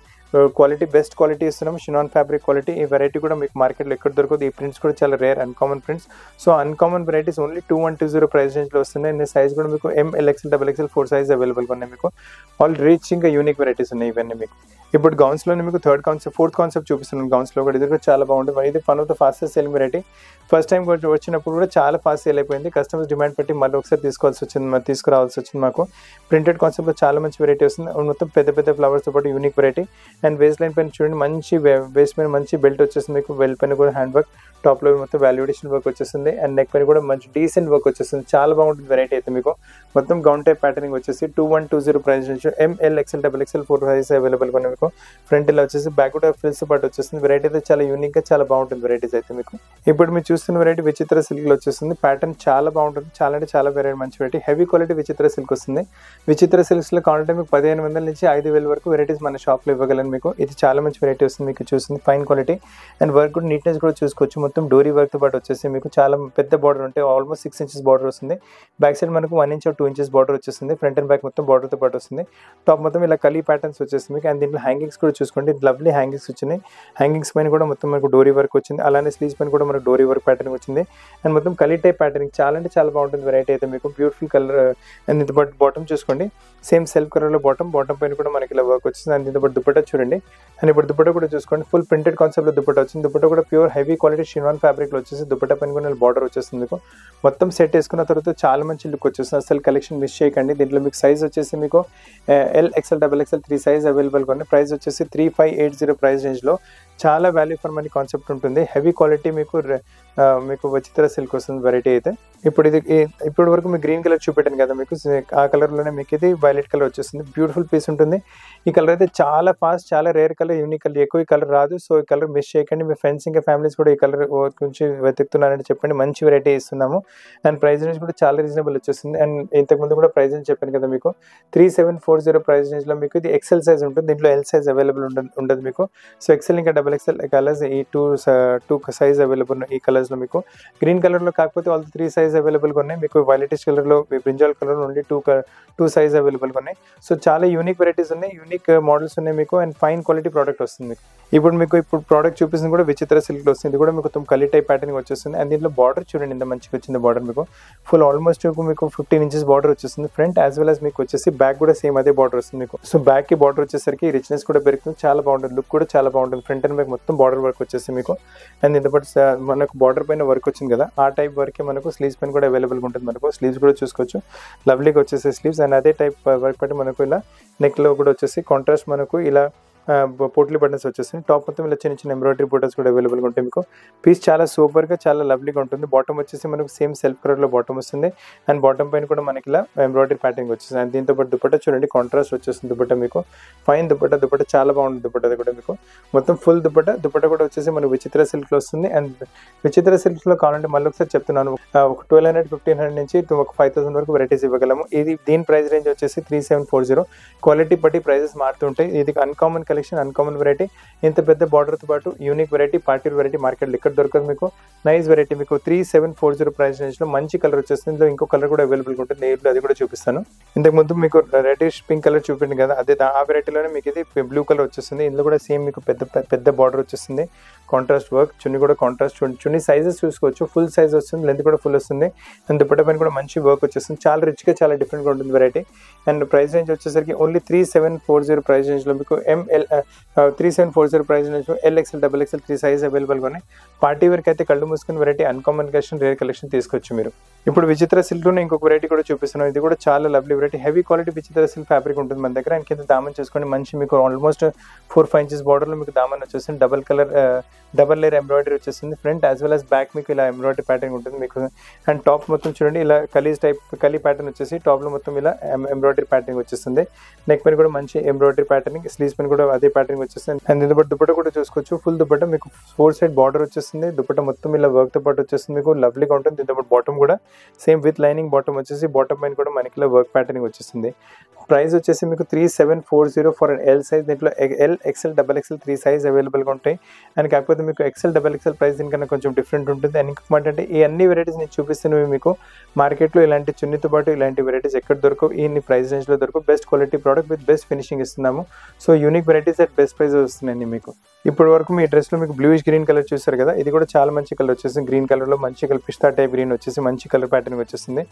క్వాలిటీ బెస్ట్ క్వాలిటీ ఇస్తున్నాము, షినాన్ ఫ్యాబ్రిక్ క్వాలిటీ. ఈ వెరైటీ కూడా మీకు మార్కెట్లో ఎక్కడ దొరకదు. ఈ ప్రింట్స్ కూడా చాలా rare, uncommon prints. So uncommon varieties only 2120 price రేంజ్లో వస్తున్నాయి. నేను సైజ్ కూడా మీకు ML XL XXL 4 సైజ్ అవైలబుల్గా ఉన్నాయి మీకు. ఆల్ రీచింగ్ యూనిక్ వెరైటీస్ ఉన్నాయి ఇవన్నీ మీకు. ఇప్పుడు గౌన్స్లోనే మీకు ఫోర్త్ కాన్సెప్ట్ చూపిస్తున్నాను. గౌన్స్లో కూడా ఇది కూడా చాలా బాగుంటుంది. ఇది one of the fastest selling variety. First time వచ్చినప్పుడు కూడా చాలా ఫాస్ట్ సేల్ అయిపోయింది. కస్టమర్స్ డిమాండ్ పెట్టి మళ్ళీ ఒకసారి తీసుకురావాల్సి వచ్చింది మాకు. ప్రింటెడ్ కాన్సెప్ట్లో చాలా మంచి వెరైటీ వస్తుంది. మొత్తం పెద్ద పెద్ద ఫ్లవర్స్తో పాటు unique variety. And waist line పైన చూడండి మంచి వేస్ట్ పైన మంచి బెల్ట్ వచ్చేస్తుంది మీకు. బెల్ట్ పైన కూడా హ్యాండ్ వర్క్, టాప్లో మొత్తం వాల్యుడేషన్ వర్క్ వచ్చేస్తుంది. అండ్ నెక్ పైన కూడా మంచి డీసెంట్ వర్క్ వచ్చేస్తుంది. చాలా బాగుంటుంది వెరైటీ అయితే మీకు. మొత్తం గౌన్ టైప్ ప్యాటర్నింగ్ వచ్చేసి 2120 ప్రైస్ నుంచి ML XL XXL 4 సైజ్ అవైలబుల్గా ఉన్నాయి మీకు. ఫ్రంట్ ఇలా వచ్చేసి బ్యాక్ కూడా ఫ్రిల్స్ పాటు వచ్చేస్తుంది. వెరైటీ అయితే చాలా యూనిక్గా చాలా బాగుంటుంది వెరైటీస్ అయితే మీకు. ఇప్పుడు మీరు చూస్తున్న వెరైటీ విచిత్ర సిల్క్లో వచ్చేస్తుంది. ప్యాటర్న్ చాలా బాగుంటుంది. చాలా అంటే చాలా వెరైటీ మంచి వెరైటీ. హెవీ క్వాలిటీ విచిత్ర సిల్క్ వస్తుంది. విచిత్ర సిల్క్స్లో కావాలంటే మీకు 1500 నుంచి 5000 వరకు వెరైటీస్ మన షాప్లో ఇవ్వగలను మీకు. ఇది చాలా మంచి వెరైటీ వస్తుంది మీకు. చూస్తుంది ఫైన్ క్వాలిటీ అండ్ వర్క్ కూడా నీట్నెస్ కూడా చూసుకోవచ్చు. మొత్తం డోరీ వర్క్తో పాటు వచ్చేసి మీకు చాలా పెద్ద బార్డర్ ఉంటే ఆల్మోస్ట్ 6 ఇంచెస్ బార్డర్ వస్తుంది. బ్యాక్ సైడ్ మనకు 1 ఇంచ్ 2 ఇంచెస్ బార్డర్ వచ్చేస్తుంది. ఫ్రంట్ అండ్ బ్యాక్ మొత్తం బార్డర్తో పాటు వస్తుంది. టాప్ మొత్తం ఇలా కలీ ప్యాటర్న్స్ వచ్చేస్తుంది మీకు. అండ్ దీంట్లో హ్యాంగింగ్స్ కూడా చూసుకోండి, లవ్లీ హ్యాంగింగ్స్ వచ్చినాయి. హ్యాంగింగ్స్ పైన కూడా మొత్తం మనకు డోరీ వర్క్ వచ్చింది. అలానే స్లీవ్స్ పైన కూడా మనకు డోరీ వర్క్ ప్యాటర్న్ వచ్చింది. అండ్ మొత్తం కలీ టైప్ ప్యాటర్నింగ్ చాలా అంటే చాలా బాగుంటుంది వెరైటీ అయితే మీకు. Beautiful colour. అండ్ దీంతో పాటు బాటమ్ చూసుకోండి, సేమ్ సెల్ఫ్ కలర్లో బాటమ్ పైన కూడా మనకి ఇలా వర్క్ వచ్చింది. అండ్ దీంతో పాటు దుపట్టా చూడండి. అండ్ ఇప్పుడు దుపట్టా కూడా చూసుకోండి, ఫుల్ ప్రింటెడ్ కాన్సెప్ట్లో దుపట్టా వచ్చింది. దుపట్టా కూడా ప్యూర్ హెవీ క్వాలిటీ షినాన్ ఫ్యాబ్రిక్లో వచ్చేసి దుపట్టా పైన కూడా బార్డర్ వచ్చేస్తుంది మీకు. మొత్తం సెట్ వేసుకున్న తర్వాత చాలా మంచి లుక్ వచ్చేస్తుంది. అసలు కలెక్షన్ మిస్ చేయకండి. దీంట్లో మీకు సైజ్ వచ్చేసి మీకు ML XL XXL 3 సైజ్ అవైలబుల్గా ఉంది. ప్రైస్ వచ్చేసి 3580 ప్రైస్ రేంజ్లో. చాలా వాల్యూ ఫర్ మనీ కాన్సెప్ట్ ఉంటుంది. హెవీ క్వాలిటీ మీకు విచిత్ర సిల్క్ వస్తుంది వెరైటీ అయితే. ఇప్పుడు వరకు మీకు గ్రీన్ కలర్ చూపెట్టాను కదా మీకు, ఆ కలర్లోనే మీకు ఇది వైలెట్ కలర్ వచ్చేస్తుంది. బ్యూటిఫుల్ పీస్ ఉంటుంది. ఈ కలర్ అయితే చాలా ఫాస్ట్, చాలా రేర్ కలర్, యూనిక్ కలర్. ఎక్కువ ఈ కలర్ రాదు. సో ఈ కలర్ మిస్ చేయకండి. మీ ఫ్రెండ్స్ ఇంకా ఫ్యామిలీస్ కూడా ఈ కలర్ గురించి వెతుకుతున్నారని చెప్పండి. మంచి వెరైటీ ఇస్తున్నాము. అండ్ ప్రైస్ రేంజ్ కూడా చాలా రీజనబుల్ వచ్చేస్తుంది. అండ్ ఇంతకుముందు కూడా ప్రైస్ రేంజ్ చెప్పాను కదా మీకు, 3740 ప్రైస్ రేంజ్లో మీకు ఇది XL సైజ్ ఉంటుంది. దీంట్లో L సైజ్ అవైలబుల్ ఉండదు మీకు. సో XL ఇంకా XXL కలర్స్ ఈ టూ సైజ్ అవైలబుల్ ఈ కలర్స్లో మీకు. గ్రీన్ కలర్లో కాకపోతే వాళ్ళు 3 సైజ్ అవైలబుల్గా ఉన్నాయి మీకు. వైలెటిష్ కలర్లో, బ్రింజాల్ కలర్లో ఓన్లీ 2 సైజ్ అవైలబుల్గా ఉన్నాయి. సో చాలా యూనిక్ వెరైటీస్ ఉన్నాయి, యూనిక్ మోడల్స్ ఉన్నాయి మీకు. అండ్ ఫైన్ క్వాలిటీ ప్రోడక్ట్ వస్తుంది మీకు. ఇప్పుడు ప్రోడక్ట్ చూపిస్తుంది కూడా విచిత్ర సిల్క్లో వస్తుంది. ఇది కూడా మీకు మొత్తం కలీ టైప్ ప్యాటర్నింగ్ వచ్చేస్తుంది. అండ్ దీంట్లో బార్డర్ చూడండి ఎంత మంచిగా వచ్చింది బార్డర్ మీకు. ఫుల్ ఆల్మోస్ట్ మీకు 15 ఇంచెస్ బార్డర్ వచ్చేస్తుంది. ఫ్రంట్ యాజ్ వెల్ as మీకు వచ్చేసి బ్యాక్ కూడా సేమ్ అదే బార్డర్ వస్తుంది మీకు. సో బ్యాక్ కి బార్డర్ వచ్చేసరికి రిచ్నెస్ కూడా పెరుగుతుంది. చాలా బాగుంటుంది, లుక్ కూడా చాలా బాగుంటుంది. ఫ్రంట్ అండ్ బ్యాక్ మొత్తం బార్డర్ వర్క్ వచ్చేసి మీకు. అండ్ దీంతో పాటు మనకు బార్డర్ పైన వర్క్ వచ్చింది కదా, ఆ టైప్ వర్కే మనకు స్లీవ్స్ పైన కూడా అవైలబుల్గా ఉంటుంది మనకు. స్లీవ్స్ కూడా చూసుకోవచ్చు, లవ్లీగా వచ్చేసి స్లీవ్స్. అండ్ అదే టైప్ వర్క్ పట్టి మనకు ఇలా నెక్లో కూడా వచ్చేసి కాంట్రాస్ట్ మనకు ఇలా పోట్లీ బటన్స్ వచ్చేస్తుంది. టాప్ మొత్తం ఇలా చిన్న చిన్న ఎంబ్రాయిడరీ బటన్స్ కూడా అవైలబుల్గా ఉంటాయి మీకు. పీస్ చాలా సూపర్గా చాలా లవ్లీగా ఉంటుంది. బాటమ్ వచ్చేసి మనకు సేమ్ సెల్ఫ్ కలర్లో బాటమ్ వస్తుంది. అండ్ బాటమ్ పైన కూడా మనకి ఇలా ఎంబ్రాయిడరీ ప్యాటర్న్ వచ్చేస్తుంది. అండ్ దీంతో పాటు దుపట్టా చూడండి కాంట్రాస్ట్ వచ్చేస్తుంది. దుపట్టా మీకు ఫైన్ దుపట్టా చాలా బాగుంటుంది. దుపట్టా కూడా మీకు మొత్తం ఫుల్ దుపట్టా కూడా వచ్చేసి మనకు విచిత్ర సిల్క్లో వస్తుంది. అండ్ విచిత్ర సిల్క్లో కావాలంటే మళ్ళీ ఒకసారి చెప్తున్నాను, ఒక 1200-1500 నుంచి ఒక 5000 వరకు వెరైటీస్ ఇవ్వగలము. దీని ప్రైస్ రేంజ్ వచ్చేసి 3740. క్వాలిటీ బట్టి ప్రైజెస్ మారుతుంటాయి. ఇది అన్కామన్ కలెక్షన్, అన్కామన్ వెరైటీ. ఇంత పెద్ద బార్డర్తో పాటు యూనిక్ వెరైటీ, పార్టీ వెరైటీ మార్కెట్లో ఇక్కడ దొరకదు మీకు. నైస్ వెరైటీ మీకు 3740 ప్రైస్ రేంజ్లో మంచి కలర్ వచ్చేస్తుంది. ఇందులో ఇంకో కలర్ కూడా అవైలబుల్గా ఉంటుంది. నేరులో అది కూడా చూపిస్తాను. ఇంతకు ముందు మీకు రెడిష్ పింక్ కలర్ చూపించింది కదా, అదే ఆ వెరైటీలోనే మీకు ఇది బ్లూ కలర్ వచ్చేస్తుంది. ఇందులో కూడా సేమ్ మీకు పెద్ద బార్డర్ వచ్చేస్తుంది. కాంట్రాస్ట్ వర్క్, చున్నీ కూడా కాంట్రాస్ట్. చున్నీ సైజెస్ చూసుకోవచ్చు, ఫుల్ సైజ్ వస్తుంది, లెంత్ కూడా ఫుల్ వస్తుంది. అండ్ దుపట్టా పైన కూడా మంచి వర్క్ వచ్చేస్తుంది. చాలా రిచ్గా చాలా డిఫరెంట్గా ఉంటుంది వెరైటీ. అండ్ ప్రైస్ రేంజ్ వచ్చేసరికి ఓన్లీ 3740 ప్రైస్ రేంజ్లో మీకు 3740 ప్రైస్ రేంజ్లో LXL, XXL 3 సైజ్ అవైలబుల్గా ఉన్నాయి. పార్టీ వేర్కి అయితే కళ్ళు మూసుకుని variety, uncommon collection, rare collection తీసుకోవచ్చు మీరు. ఇప్పుడు విచిత్ర సిల్క్లోనే ఇంకొక వెరైటీ కూడా చూపిస్తున్నాం. ఇది కూడా చాలా లవ్లీ వెరైటీ, హెవీ క్వాలిటీ విచిత్ర సిల్క్ ఫ్యాబ్రిక్ ఉంటుంది మన దగ్గర. అండ్ కింద దామన్ చేసుకోండి, మంచి మీకు ఆల్మోస్ట్ 4-5 ఇంచెస్ బార్డర్లో మీకు దామన్ వచ్చేస్తుంది. డబల్ లేయర్ ఎంబ్రాయిడరీ వచ్చేస్తుంది. Front as well as back మీకు ఇలా ఎంబ్రాయిడరీ ప్యాటర్న్ ఉంటుంది మీకు. అండ్ టాప్ మొత్తం చూడండి ఇలా కలీ ప్యాటర్న్ వచ్చేసి టాప్లో మొత్తం ఇలా ఎంబ్రాయిడరీ ప్యాటర్న్ వచ్చేస్తుంది. నెక్ పైన కూడా మంచి ఎంబ్రాయిడరీ ప్యాటర్న్, స్లీవ్స్ పైన కూడా అదే ప్యాటర్న్ వచ్చేస్తుంది. అండ్ దీంతో పాటు దుపట్టా కూడా చూసుకోవచ్చు. ఫుల్ దుపట్టా మీకు 4 సైడ్ బార్డర్ వచ్చేస్తుంది. దుపట్టా మొత్తం ఇలా వర్క్తో పాటు వచ్చేస్తుంది మీకు, లవ్లీగా ఉంటుంది. దీంతో పాటు బాటమ్ కూడా సేమ్ విత్ లైనింగ్ బాటమ్ వచ్చేసి, బాటమ్ పైన కూడా మనకి ఇలా వర్క్ ప్యాటర్న్ వచ్చేస్తుంది. ప్రైస్ వచ్చేసి మీకు 3740 ఫర్ ఎల్ సైజ్. దీంట్లో L, XL, XXL 3 సైజ్ అవైలబుల్గా ఉంటాయి. అండ్ కాకపోతే మీకు XL, XXL ప్రైస్ దీనికన్నా కొంచెం డిఫరెంట్ ఉంటుంది. అండ్ ఇంకొక ఏంటంటే ఈ అన్ని వెరైటీస్ నేను చూపిస్తున్నవి మీకు మార్కెట్లో ఇలాంటి చున్నీతో పాటు ఇలాంటి వెరైటీస్ ఎక్కడ దొరకవు. ఈ ప్రైస్ రేంజ్లో దొరకవు. Best quality product with best finishing ఇస్తున్నాము. So unique varieties at best price వస్తున్నాయండి మీకు. ఇప్పటి వరకు మీ డ్రెస్లో మీకు బ్లూయిష్ గ్రీన్ కలర్ చూస్తారు కదా, ఇది కూడా చాలా మంచి కలర్ వచ్చేసింది. గ్రీన్ కలర్లో మంచి కలర్ పిస్తా టైప్ గ్రీన్ వచ్చేసి మంచి కలర్ ప్యాటర్న్ వచ్చేస్తుంది.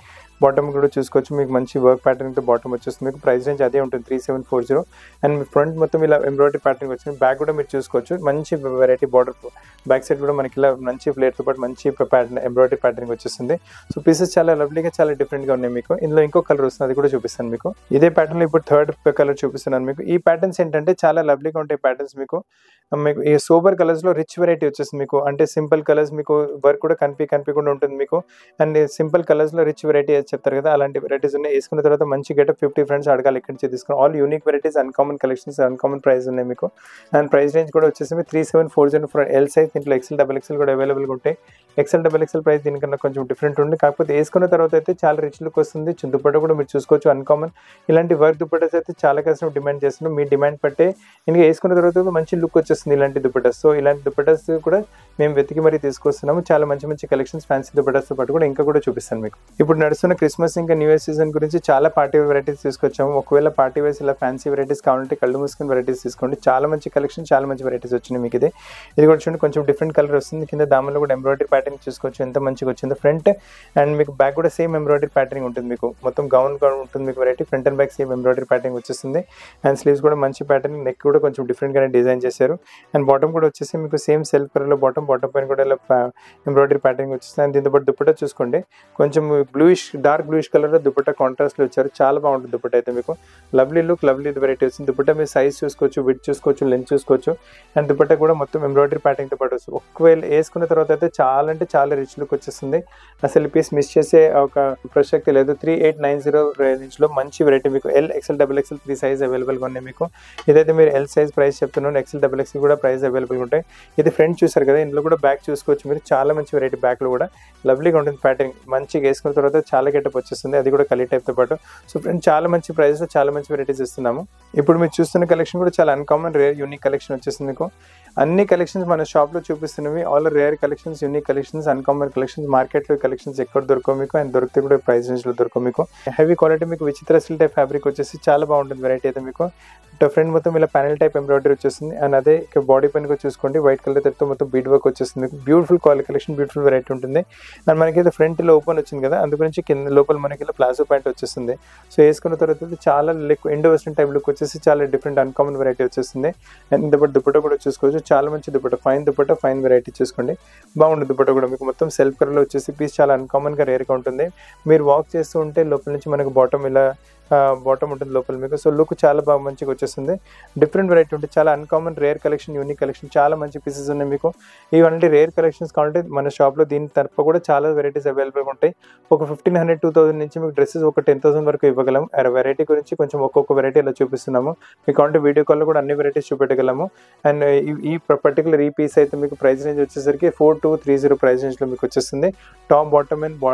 బాటమ్ కూడా చూసుకోవచ్చు, మీకు మంచి వర్క్ ప్యాటర్న్తో బాటమ్ వచ్చేస్తుంది. మీకు ప్రైస్ రేంజ్ అదే ఉంటుంది 3740. అండ్ మీ ఫ్రంట్ మొత్తం ఇలా ఎంబ్రాయిడరీ ప్యాటర్న్ వచ్చింది. బ్యాక్ కూడా మీరు చూసుకోవచ్చు, మంచి వెరైటీ బార్డర్. బ్యాక్ సైడ్ కూడా మనకి ఇలా మంచి ఫ్లేర్తో పాటు మంచి ప్యాటర్న్ ఎంబ్రాయిడరీ ప్యాటర్న్ వచ్చేస్తుంది. సో పీసెస్ చాలా లవ్లీగా చాలా డిఫరెంట్గా ఉన్నాయి మీకు. ఇందులో ఇంకో కలర్ వస్తుంది, అది కూడా చూపిస్తాను మీకు. ఇదే ప్యాటర్న్లో ఇప్పుడు థర్డ్ కలర్ చూపిస్తున్నాను మీకు. ఈ ప్యాటర్న్స్ ఏంటంటే చాలా లవ్లీగా ఉంటాయి ప్యాటర్న్స్ మీకు. ఈ సోబర్ కలర్స్లో రిచ్ వెరైటీ వచ్చేస్తుంది మీకు. అంటే సింపుల్ కలర్స్ మీకు వర్క్ కూడా కనిపించకుండా ఉంటుంది మీకు. అండ్ సింపుల్ కలర్స్లో రిచ్ వెరైటీ చెప్తారు కదా, అలాంటి వెరైటీస్ ఉన్నాయి. వేసుకున్న తర్వాత మంచి గెటప్ 50 ఫ్రెండ్స్ అడగాలి ఇక్కడి నుంచి తీసుకుని. All unique varieties, uncommon collections, uncommon price ఉన్నాయి మీకు. అండ్ ప్రైస్ రేంజ్ కూడా వచ్చేసి 3740 ఫర్ ఎల్ సైజ్. దీంట్లో XL, XXL కూడా అవైలబుల్గా ఉంటాయి. XL, XXL ప్రైస్ దీనికన్నా కొంచెం డిఫరెంట్ ఉంది. కాకపోతే వేసుకున్న తర్వాత అయితే చాలా రిచ్ లుక్ వస్తుంది. దుపట్టా కూడా మీరు చూసుకోవచ్చు అన్కామన్. ఇలాంటి వర్క్ దుపట్టాస్ అయితే చాలా కష్టం డిమాండ్ చేస్తున్నారు. మీ డిమాండ్ పట్టే ఇంకా వేసుకున్న తర్వాత మంచి లుక్ వచ్చేస్తుంది ఇలాంటి దుపట్టాస్. సో ఇలాంటి దుపట్టాస్ కూడా మేము వెతికి మరీ తీసుకొస్తున్నాము. చాలా మంచి మంచి కలెక్షన్స్ ఫ్యాన్సీ దుపట్టాస్తో పాటు కూడా ఇంకా కూడా చూపిస్తాను మీకు. ఇప్పుడు నడుస్తున్న క్రిస్మస్ ఇంకా న్యూ ఇయర్ సీజన్ గురించి చాలా పార్టీ వెరైటీస్ తీసుకొచ్చాము. ఒకవేళ పార్టీ వేర్స్ ఇలా ఫ్యాన్సీ వెరైటీస్ కావాలంటే కళ్ళు మూసుకుని వెరైటీస్ తీసుకోండి. చాలా మంచి కలెక్షన్, చాలా మంచి వెరైటీస్ వచ్చినాయి మీకు. ఇది కూడా చూడండి, కొంచెం డిఫరెంట్ కలర్ వస్తుంది. కింద దామన్లో కూడా ఎంబ్రాయిడరీ ప్యాటర్న్ చూసుకోవచ్చు, ఎంత మంచిగా వచ్చిందో. ఫ్రంట్ అండ్ మీకు బ్యాక్ కూడా సేమ్ ఎంబ్రాయిడరీ ప్యాటర్న్ ఉంటుంది మీకు. మొత్తం గౌన్ ఉంటుంది మీకు variety. Front and back same embroidery pattern వచ్చేస్తుంది. అండ్ స్లీవ్స్ కూడా మంచి ప్యాటర్న్, నెక్ కూడా కొంచెం డిఫరెంట్గానే డిజైన్ చేశారు. అండ్ బాటమ్ కూడా వచ్చేసి మీకు సేమ్ సెల్ఫ్ కలర్లో బాటమ్ పైన కూడా ఇలా ఎంబ్రాయిడరీ ప్యాటర్న్ వచ్చేస్తుంది. అండ్ దీంతో పాటు దుపట్టా చూసుకోండి, కొంచెం డార్క్ బ్లూయిష్ కలర్లో దుపట్టా కాంట్రాస్ట్లో వచ్చారు. చాలా బాగుంటుంది దుపట్టా అయితే మీకు. లవ్లీ లుక్, లవ్లీ వెరైటీ వచ్చింది. దుపట్టా మీరు సైజ్ చూసుకోవచ్చు, విడ్త్ చూసుకోవచ్చు, లెంత్ చూసుకోవచ్చు. అండ్ దుపట్టా కూడా మొత్తం ఎంబ్రాయిడరీ ప్యాటర్న్తో పాటు వస్తుంది. ఒకవేళ వేసుకున్న తర్వాత అయితే చాలా అంటే చాలా రిచ్ లుక్ వచ్చేస్తుంది. అసలు పీస్ మిస్ చేసే ఒక ప్రసక్తి లేదు. 3890 రేంజ్లో మంచి వెరైటీ మీకు. L, XL, XXL 3 సైజ్ అవైలబుల్గా ఉన్నాయి మీకు. ఇదైతే మీరు L సైజ్ ప్రైస్ చెప్తున్నాను. XL, XXL కూడా ప్రైస్ అవైలబుల్గా ఉంటాయి. ఇది ఫ్రంట్ చూసారు కదా, ఇందులో కూడా బ్యాక్ చూసుకోవచ్చు మీరు. చాలా మంచి వెరైటీ, బ్యాక్లో కూడా లవ్లీగా ఉంటుంది ప్యాటర్న్. మంచిగా వేసుకున్న తర్వాత చాలా గెటప్ వచ్చేస్తుంది, అది కూడా కలీ టైప్తో పాటు. సో ఫ్రెండ్ చాలా మంచి ప్రైస్లో చాలా మంచి వెరైటీస్ ఇస్తున్నాము. ఇప్పుడు మీరు చూస్తున్న కలెక్షన్ కూడా చాలా అన్కామన్, రేర్, యూనిక్ కలెక్షన్ వచ్చేస్తుంది మీకు. అన్ని కలెక్షన్స్ మన షాప్లో చూపిస్తున్నవి all rare collections, unique collections, uncommon collections. మార్కెట్లో కలెక్షన్స్ ఎక్కడ దొరకవు మీకు. అండ్ దొరికితే కూడా ప్రైస్ రేంజ్లో దొరకవు మీకు. హెవీ క్వాలిటీ మీకు విచిత్ర సిల్క్ టైప్ ఫ్యాబ్రిక్ వచ్చేసి చాలా బాగుంటుంది వెరైటీ అయితే మీకు. ఫ్రంట్ మొత్తం ఇలా ప్యానల్ టైప్ ఎంబ్రాయిడరీ వచ్చేస్తుంది. అండ్ అదే ఇక బాడీ పైన కూడా చూసుకోండి, వైట్ కలర్ తో మొత్తం బీడ్ వర్క్ వచ్చేస్తుంది మీకు. బ్యూటిఫుల్ కలెక్షన్, బ్యూటిఫుల్ వెరైటీ ఉంటుంది. అండ్ మనకైతే ఫ్రంట్ లో ఓపెన్ వచ్చింది కదా, అందు గురించి కింద లోపల మనకి ఇలా ప్లాజో ప్యాంట్ వచ్చేస్తుంది. సో వేసుకున్న తర్వాత చాలా ఇండో వెస్టర్న్ టైప్ లుక్ వచ్చేసి చాలా డిఫరెంట్ అన్కామన్ వెరైటీ వచ్చేస్తుంది. అండ్ దుపట్టా కూడా చూసుకోవచ్చు, చాలా మంచి దుపట్టా, ఫైన్ వెరైటీ చూసుకోండి. బాగుంటుంది దుపట్టా కూడా మీకు. మొత్తం సెల్ఫ్ కలర్ లో వచ్చేసి పీస్ చాలా అన్కామన్ గా రేర్ గా ఉంటుంది. మీరు వాక్ చేస్తూ ఉంటే లోపల నుంచి మనకు బాటమ్ ఇలా బాటమ్ ఉంటుంది లోపల మీకు. సో లుక్ చాలా బాగా మంచిగా వచ్చేస్తుంది. డిఫరెంట్ వెరైటీ ఉంటుంది, చాలా uncommon rare collection, unique collection, చాలా మంచి పీసెస్ ఉన్నాయి మీకు. ఇవన్నీ రేర్ కలెక్షన్స్ కావాలంటే మన షాప్లో దీని తరపు కూడా చాలా వెరైటీస్ అవైలబుల్గా ఉంటాయి. ఒక 1500-2000 నుంచి మీకు డ్రెస్సెస్ ఒక 10,000 వరకు ఇవ్వగలం. వెరైటీ గురించి కొంచెం ఒక్కొక్క వెరైటీ ఇలా చూపిస్తున్నాము మీకు. అంటే వీడియో కాల్లో కూడా అన్ని వెరైటీస్ చూపెట్టగలము. అండ్ ఈ పర్టికులర్ ఈ పీస్ అయితే మీకు ప్రైస్ రేంజ్ వచ్చేసరికి 4230 ప్రైస్ రేంజ్లో మీకు వచ్చేస్తుంది. టాప్ బాటమ్ అండ్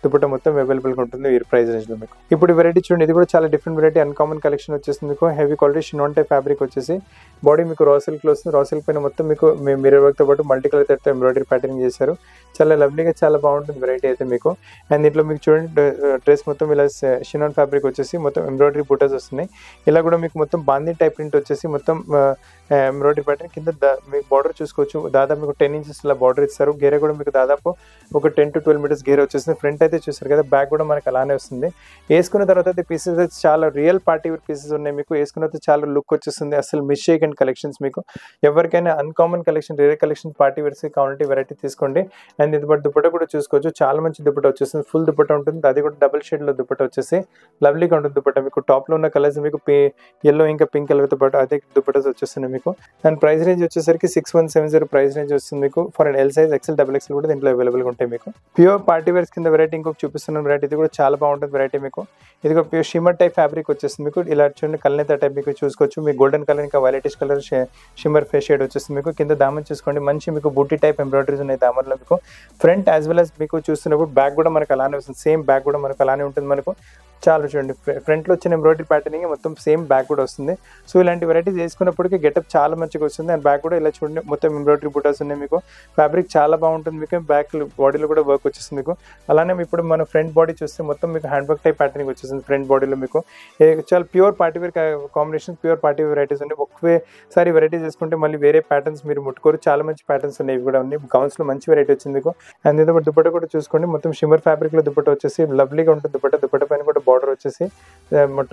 దుపట్టా మొత్తం అవైలబుల్గా ఉంటుంది ఈ ప్రైస్ రేంజ్లో మీకు. ఇప్పుడు వెరైటీ చూడండి, ఇది కూడా చాలా డిఫరెంట్ వెరైటీ, అన్కామన్ కలెక్షన్ వచ్చేస్తుంది మీకు. హెవీ క్వాలిటీ షినాన్ టైప్ ఫ్యాబ్రిక్ వచ్చేసి బాడీ మీకు రా సిల్క్లో వస్తుంది. రా సిల్క్ పైన మొత్తం మీకు మిర్రర్ వర్క్తో పాటు మల్టీ కలర్ తో ఎంబ్రాయిడరీ ప్యాటర్నింగ్ చేశారు. చాలా లవ్లీగా చాలా బాగుంటుంది వెరైటీ అయితే మీకు. అండ్ దీంట్లో మీకు చూడండి డ్రెస్ మొత్తం ఇలా షినాన్ ఫ్యాబ్రిక్ వచ్చేసి మొత్తం ఎంబ్రాయిడరీ బూటాస్ వస్తున్నాయి. ఇలా కూడా మీకు మొత్తం బాందీ టైప్ ప్రింట్ వచ్చేసి మొత్తం ఎంబ్రాయిడరీ ప్యాటర్న్ కింద మీకు బార్డర్ చూసుకోవచ్చు. దాదాపు మీకు 10 ఇంచెస్ ఇలా బార్డర్ ఇస్తారు. గేరే కూడా మీకు దాదాపు ఒక 10 to 12 మీటర్స్ గేర్ వచ్చేస్తుంది. ఫ్రంట్ అయితే చూస్తారు కదా, బ్యాక్ కూడా మనకి అలానే వస్తుంది. వేసుకున్న తర్వాత అయితే పీసెస్ అయితే చాలా రియల్ పార్టీ వేర్ పీసెస్ ఉన్నాయి మీకు. వేసుకున్న తర్వాత చాలా లుక్ వచ్చేస్తుంది. అసలు మిస్ చేయకండి కలెక్షన్స్ మీకు. ఎవరికైనా uncommon collection, rare collection, party wears కావాలంటే వెరైటీ తీసుకోండి. అండ్ ఇది బట్ దుపట్టా కూడా చూసుకోవచ్చు, చాలా మంచి దుపట్టా వచ్చేస్తుంది. ఫుల్ దుపట్టా ఉంటుంది, అది కూడా డబుల్ షేడ్లో దుపట్టా వచ్చేసి లవ్లీగా ఉంటుంది దుపట్టా మీకు. టాప్లో ఉన్న కలర్స్ మీకు ఎల్లో ఇంకా పింక్ కలర్తో పాటు అదే దుపట్టాస్ వచ్చేస్తున్నాయి మీకు. అండ్ ప్రైస్ రేంజ్ వచ్చేసరికి 6170 ప్రైస్ రేంజ్ వస్తుంది మీకు. For L size, XL, double XL కూడా దీంట్లో అవైలబుల్గా ఉంటాయి మీకు. ప్యూర్ పార్టీ వేర్స్ కింద వెరైటీ ఇంకొక చూపిస్తున్న వెరైటీ, ఇది కూడా చాలా బాగుంటుంది వెరైటీ మీకు. ఇది ఒక ప్యూర్ షిమ్మర్ టైప్ ఫ్యాబ్రిక్ వచ్చేస్తుంది మీకు. ఇలా చూడండి కల్నేత టైప్ మీకు చూసుకోవచ్చు. మీకు గోల్డెన్ కలర్ ఇంకా violetish colour shimmer face shade వచ్చేస్తుంది మీకు. కింద దామన్ చూసుకోండి, మంచి మీకు బూటీ టైప్ ఎంబ్రాయిడరీస్ ఉన్నాయి దామన్లో మీకు. ఫ్రంట్ యాజ్ వెల్ యాజ్ మీకు చూస్తున్నప్పుడు బ్యాక్ కూడా మనకు అలానే వస్తుంది. సేమ్ బ్యాక్ కూడా మనకు అలానే ఉంటుంది మనకు. చాలా చూడండి ఫ్రంట్లో వచ్చిన ఎంబ్రాయిడరీ ప్యాటర్నింగ్ మొత్తం సేమ్ బ్యాక్ కూడా వస్తుంది. సో ఇలాంటి వెరైటీస్ వేసుకున్నప్పటికీ గెటప్ చాలా మంచిగా వస్తుంది. అండ్ బ్యాక్ కూడా ఇలా చూడండి మొత్తం ఎంబ్రాయిడరీ బూటాస్ ఉన్నాయి మీకు. ఫ్యాబ్రిక్ చాలా బాగుంటుంది మీకు. బ్యాక్ బాడీలో కూడా వర్క్ వచ్చేస్తుంది మీకు. అలానే ఇప్పుడు మన ఫ్రంట్ బాడీ చూస్తే మొత్తం మీకు హ్యాండ్ వర్క్ టైప్ ప్యాటర్నింగ్ వచ్చేస్తుంది ఫ్రంట్ బాడీలో మీకు. చాలా pure party wear combination, pure party wear varieties ఉన్నాయి. ఒకేసారి వెరైటీస్ చేసుకుంటే మళ్ళీ వేరే ప్యాటర్న్స్ మీరు ముట్టుకోరు. చాలా మంచి ప్యాటర్న్స్ ఉన్నాయి, ఇవి కూడా ఉన్నాయి. గౌన్స్లో మంచి వెరైటీ వచ్చింది మీకు. అండ్ ఇదో దుపట్టా కూడా చూసుకోండి, మొత్తం షిమ్మర్ ఫ్యాబ్రిక్లో దుపట్టా వచ్చేసి లవ్లీగా ఉంటుంది దుపట్టా. దుపట్టా పైన కూడా బార్డర్ వచ్చేసి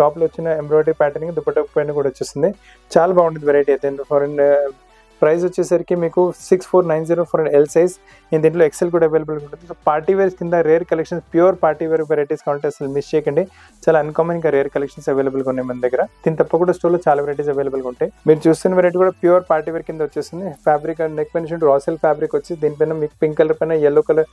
టాప్లో వచ్చిన ఎంబ్రాయిడరీ ప్యాటర్నింగ్ దుపట్టా పైన కూడా వచ్చేస్తుంది. చాలా బాగుంటుంది వెరైటీ అయితే. ఫర్ ప్రైస్ వచ్చేసరికి మీకు 6490 ఫర్ ఎల్ సైజ్. దీంట్లో ఎక్సెల్ కూడా అవైలబుల్ ఉంటుంది. సో పార్టీ వేర్స్ కింద rare collections, pure party wear varieties కావాలంటే అసలు మిస్ చేయకండి. చాలా అన్కామన్ ఇంకా రేర్ కలెక్షన్స్ అవైలబుల్గా ఉన్నాయి మన దగ్గర. దీని తప్ప కూడా స్టోర్లో చాలా వెరైటీస్ అవైలబుల్గా ఉంటాయి. మీరు చూస్తున్న వెరైటీ కూడా ప్యూర్ పార్టీ వేర్ కింద వచ్చేస్తుంది. ఫ్యాబ్రిక్ అండ్ నెక్ పైన రాసెల్ ఫ్యాబ్రిక్ వచ్చి దీనిపైన మీకు పింక్ కలర్ పైన ఎల్లో కలర్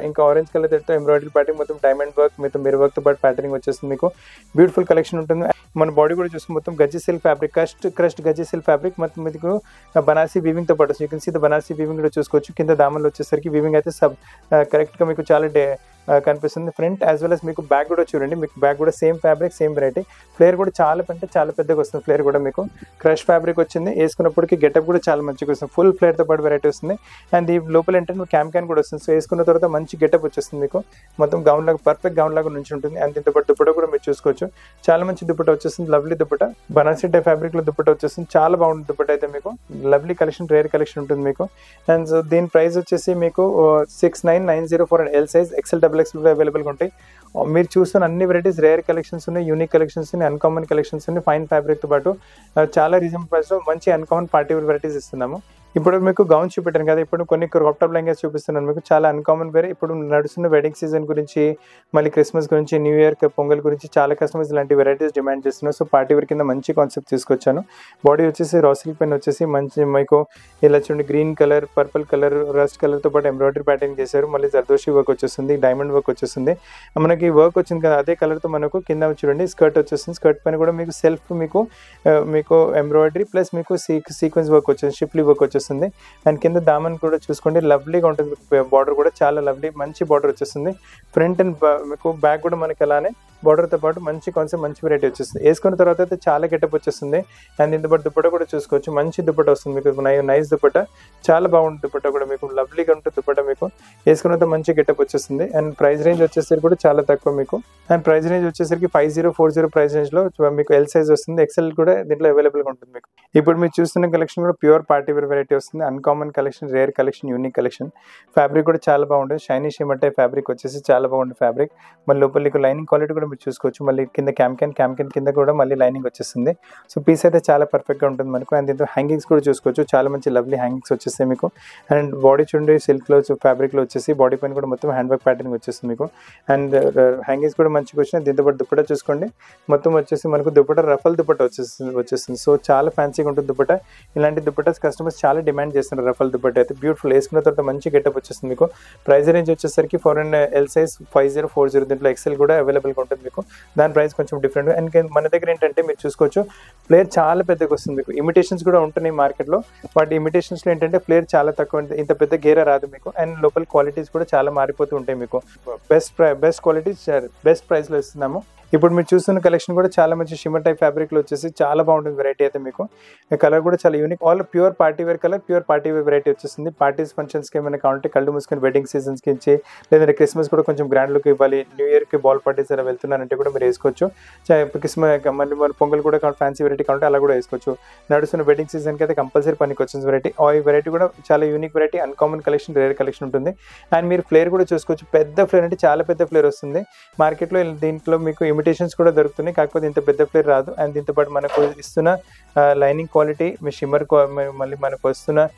ఇంకా ఆరెంజ్ కలర్ తో ఎంబ్రాయిడరీ ప్యాటర్నింగ్ మొత్తం డైమండ్ వర్క్ మొత్తం మిర్రర్ వర్క్ తో పాటు ప్యాటర్నింగ్ వచ్చేస్తుంది మీకు. బ్యూటిఫుల్ కలెక్షన్ ఉంటుంది. మన బాడీ కూడా చూస్తే మొత్తం gajji silk fabric, crushed gajji silk fabric మొత్తం మీకు బనారసి వీవింగ్ తో పాటు. You can see the Banarasi weaving కూడా చూసుకోవచ్చు. కింద దామన్లో వచ్చేసరికి వీవింగ్ అయితే కరెక్ట్ గా మీకు చాలా కనిపిస్తుంది. ఫ్రంట్ యాజ్ వెల్ as మీకు బ్యాక్ కూడా చూడండి, మీకు బ్యాక్ కూడా same fabric, same variety. Flare కూడా చాలా పెద్దగా వస్తుంది. ఫ్లేర్ కూడా మీకు క్రష్ ఫ్యాబ్రిక్ వచ్చింది. వేసుకున్నప్పటికీ గెటప్ కూడా చాలా మంచిగా వస్తుంది. ఫుల్ ఫ్లేర్ తో పాటు వెరైటీ వస్తుంది. అండ్ ఈ లోపల ఏంటంటే క్యాన్ కూడా వస్తుంది. సో వేసుకున్న తర్వాత మంచి గెటప్ వచ్చేస్తుంది మీకు. మొత్తం గౌన్ లాగా, పర్ఫెక్ట్ గౌన్ లాగా నుంచి ఉంటుంది. అండ్ దీంతో పాటు దుపట్టా కూడా మీరు చూసుకోవచ్చు. చాలా మంచి దుపట్టా వచ్చేస్తుంది, lovely dupatta. Banarasi type fabric లో దుపట్టా వచ్చేస్తుంది. చాలా బాగుంటుంది దుపట్టా అయితే మీకు. లవ్లీ కలెక్షన్, రేర్ కలెక్షన్ ఉంటుంది మీకు. అండ్ సో దీని ప్రైస్ వచ్చేసి మీకు 6990 for L size, XL, double XL కూడా అవైలబుల్గా ఉంటాయి. మీరు చూస్తున్న అన్ని వెరైటీస్ రేర్ కలెక్షన్స్ ఉన్నాయి, యూనిక్ కలెక్షన్స్ ఉన్నాయి, అన్కామన్ కలెక్షన్స్ ఉన్నాయి. ఫైన్ ఫ్యాబ్రిక్ తో పాటు చాలా రీజనబుల్ ప్రైస్ లో మంచి అన్కామన్ పార్టీ వేర్ వెరైటీస్ ఇస్తున్నాము. ఇప్పుడు మీకు గౌన్స్ చూపెట్టాను కదా, ఇప్పుడు కొన్ని క్రాప్ టాప్ లెహంగాస్ చూపిస్తున్నాను మీకు. చాలా అన్కామన్ వేరే ఇప్పుడు నడుస్తున్న వెడ్డింగ్ సీజన్ గురించి, మళ్ళీ క్రిస్మస్ గురించి, న్యూ ఇయర్, పొంగల్ గురించి చాలా కస్టమర్స్ ఇలాంటి వెరైటీస్ డిమాండ్ చేస్తున్నారు. సో పార్టీ వేర్ కింద మంచి కాన్సెప్ట్ తీసుకొచ్చాను. బాడీ వచ్చేసి రాసిల్ పెన్ వచ్చేసి మంచి మీకు ఇలా చూడండి green colour, purple colour, rust colour తో పాటు ఎంబ్రాయిడరీ ప్యాటర్న్ చేశారు. మళ్ళీ జర్దోషి వర్క్ వచ్చేస్తుంది, డైమండ్ వర్క్ వచ్చేస్తుంది. మనకి వర్క్ వచ్చింది కదా అదే కలర్ తో మనకు కింద చూడండి స్కర్ట్ వచ్చేస్తుంది. స్కర్ట్ పైన కూడా మీకు సెల్ఫ్ మీకు ఎంబ్రాయిడరీ ప్లస్ మీకు సీక్వెన్స్ వర్క్ వచ్చేసి, షిప్లీ వర్క్ వచ్చేస్తుంది. అండ్ కింద దామన్ కూడా చూసుకోండి, లవ్లీగా ఉంటుంది. బార్డర్ కూడా చాలా లవ్లీ, మంచి బార్డర్ వచ్చేస్తుంది. ఫ్రంట్ అండ్ మీకు బ్యాక్ కూడా మనకి అలానే బార్డర్తో పాటు మంచి కాన్సెప్ట్, మంచి వెరైటీ వచ్చేస్తుంది. వేసుకున్న తర్వాత అయితే చాలా గెటప్ వచ్చేస్తుంది. అండ్ దీంతో పాటు దుపట్టా కూడా చూసుకోవచ్చు, మంచి దుపట్టా వస్తుంది మీకు. నైస్ దుపట్టా, చాలా బాగుంటుంది దుపట్టా కూడా మీకు. లవ్లీగా ఉంటుంది దుపట్టా మీకు. వేసుకున్న తర్వాత మంచి గెటప్ వచ్చేస్తుంది. అండ్ ప్రైస్ రేంజ్ వచ్చేసరికి కూడా చాలా తక్కువ మీకు. అండ్ ప్రైస్ రేంజ్ వచ్చేసరికి 5040 ప్రైస్ రేంజ్ లో మీకు ఎల్ సైజ్ వస్తుంది. ఎక్సెల్ కూడా దీంట్లో అవైలబుల్ గా ఉంటుంది మీకు. ఇప్పుడు మీరు చూస్తున్న కలెక్షన్ కూడా ప్యూర్ పార్టీ వేర్ వెరైటీ వస్తుంది. Uncommon collection, rare collection, unique collection. Fabric కూడా చాలా బాగుంటుంది. షైనీ షిమ్మర్ టైప్ ఫ్యాబ్రిక్ వచ్చేసి చాలా బాగుంటుంది ఫ్యాబ్రిక్. మళ్ళీ లోపల లైనింగ్ క్వాలిటీ కూడా మీరు చూసుకోవచ్చు. మళ్ళీ కింద క్యామ్ కింద కూడా మళ్ళీ లైనింగ్ వచ్చేస్తుంది. సో పీస్ అయితే చాలా పర్ఫెక్ట్గా ఉంటుంది మనకు. అండ్ దీంతో హ్యాంగింగ్స్ కూడా చూసుకోవచ్చు, చాలా మంచి లవ్లీ హ్యాంగింగ్స్ వచ్చేస్తాయి మీకు. అండ్ బాడీ చూడండి సిల్క్లో ఫ్యాబ్రిక్లో వచ్చేసి బాడీ పైన కూడా మొత్తం హ్యాండ్ వర్క్ ప్యాటర్న్ వచ్చేస్తుంది మీకు. అండ్ హ్యాంగింగ్స్ కూడా మంచిగా వచ్చినాయి. దీంతో పాటు దుపట్టా చూసుకోండి, మొత్తం వచ్చేసి మనకు దుపట్టా రఫల్ దుపట్టా వచ్చేస్తుంది. సో చాలా ఫ్యాన్సీగా ఉంటుంది దుపట్టా. ఇలాంటి దుపట్టాస్ కస్టమర్స్ చాలా డిమాండ్ చేస్తున్నారు. రఫల్ దుపట్టా అయితే బ్యూటిఫుల్, వేసుకున్న తర్వాత మంచి గెటప్ వచ్చేస్తుంది మీకు. ప్రైస్ రేంజ్ వచ్చేసరికి 4L సైజ్ 5040, దీంట్లో ఎక్సెల్ కూడా అవైలబుల్గా ఉంటుంది మీకు. దాని ప్రైస్ కొంచెం డిఫరెంట్. అండ్ మన దగ్గర ఏంటంటే మీరు చూసుకోవచ్చు ఫ్లేర్ చాలా పెద్దగా వస్తుంది మీకు. ఇమిటేషన్స్ కూడా ఉంటున్నాయి మార్కెట్లో, వాటి ఇమిటేషన్స్లో ఏంటంటే ఫ్లేర్ చాలా తక్కువ, ఇంత పెద్ద గేర రాదు మీకు. అండ్ లోకల్ క్వాలిటీస్ కూడా చాలా మారిపోతూ ఉంటాయి మీకు. బెస్ట్ క్వాలిటీస్ బెస్ట్ ప్రైస్లో ఇస్తున్నాము. ఇప్పుడు మీరు చూస్తున్న కలెక్షన్ కూడా చాలా మంచి షిమ్మర్ టైప్ ఫ్యాబ్రిక్లో వచ్చేసి చాలా బాగుంటుంది వెరైటీ అయితే మీకు. కలర్ కూడా చాలా unique, all pure party wear colour, pure party wear variety వచ్చేస్తుంది. పార్టీస్ ఫంక్షన్స్కి ఏమైనా కావాలంటే కళ్ళు మూసుకొని వెడ్డింగ్ సీజన్స్కి ఇచ్చి, లేదంటే క్రిస్మస్ కూడా కొంచెం గ్రాండ్ లుక్ ఇవ్వాలి, న్యూ ఇయర్కి బాల్ పార్టీస్ అలా వెళ్తున్నారంటే కూడా మీరు వేసుకోవచ్చు. మళ్ళీ మన పొంగల్ కూడా ఫ్యాన్సీ వెరైటీ కావాలంటే అలా కూడా వేసుకోవచ్చు. నడుస్తున్న వెడ్డింగ్ సీజన్కి అయితే కంపల్సరీ పనికి వచ్చింది వెరైటీ. ఈ వెరైటీ కూడా చాలా unique variety, uncommon collection, rare collection ఉంటుంది. అండ్ మీరు ఫ్లేర్ కూడా చూసుకోవచ్చు, పెద్ద ఫ్లేర్ అంటే చాలా పెద్ద ఫ్లేర్ వస్తుంది మార్కెట్లో. దీంట్లో మీకు ఇమిటేషన్స్ కూడా దొరుకుతున్నాయి, కాకపోతే ఇంత పెద్ద ఫ్లేర్ రాదు. అండ్ దీంతో పాటు మనకు ఇస్తున్న లైనింగ్ క్వాలిటీ, మీ షిమ్మర్ మళ్ళీ మనకు వస్తున్న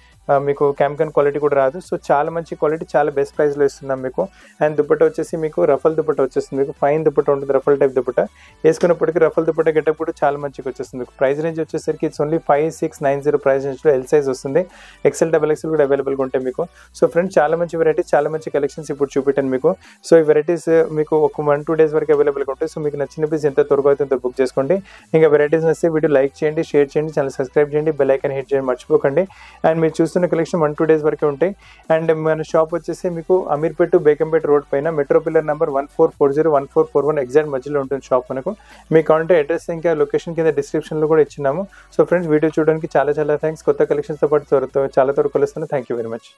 మీకు క్యామ్కన్ క్వాలిటీ కూడా రాదు. సో చాలా మంచి క్వాలిటీ, చాలా బెస్ట్ ప్రైస్లో ఇస్తున్నాం మీకు. అండ్ దుపట్టా వచ్చేసి మీకు రఫల్ దుపట్టా వచ్చేస్తుంది మీకు. ఫైన్ దుపట్టా ఉంటుంది, రఫల్ టైప్ దుపట్టా. వేసుకున్నప్పటికీ రఫల్ దుపట్టా గెటప్ కూడా చాలా మంచిగా వచ్చేస్తుంది మీకు. ప్రైస్ రేంజ్ వచ్చేసరికి ఇట్స్ ఓన్లీ 5690 ప్రైస్ రేంజ్లో ఎల్ సైజ్ వస్తుంది. ఎక్సెల్ XXL కూడా అవైలబుల్గా ఉంటాయి మీకు. సో ఫ్రెండ్స్ చాలా మంచి వెరైటీస్, చాలా మంచి కలెక్షన్స్ ఇప్పుడు చూపెట్టాను మీకు. సో ఈ వెరైటీస్ మీకు ఒక 1-2 డేస్ వరకు అవైలబుల్గా ఉంటాయి. సో మీకు నచ్చిన పీస్ ఎంత త్వరగా అవుతుందో బుక్ చేసుకోండి. ఇంకా వెరైటీస్ వస్తే వీడియో లైక్ చేయండి, షేర్ చేయండి, ఛానల్ సబ్స్క్రైబ్ చేయండి, బెల్ ఐకాన్ హిట్ చేయండి మర్చిపోకండి. అండ్ మీరు చూస్తున్న కలెక్షన్ 1-2 డేస్ వరకే ఉంటాయి. అండ్ మన షాప్ వచ్చేసి మీకు అమీర్పేట బేగంపేట రోడ్ పైన మెట్రో పిల్లర్ నెంబర్ 1440-1441 ఎగ్జాక్ట్ మధ్యలో ఉంటుంది షాప్ మనకు. మీ కాంటాక్ట్ అడ్రస్ ఇంకా లొకేషన్ కింద డిస్క్రిప్షన్లో కూడా ఇచ్చినాము. సో ఫ్రెండ్స్ వీడియో చూడడానికి చాలా థ్యాంక్స్. కొత్త కలెక్షన్స్తో పాటు చాలా త్వరగా కలుస్తాను. Thank you very much.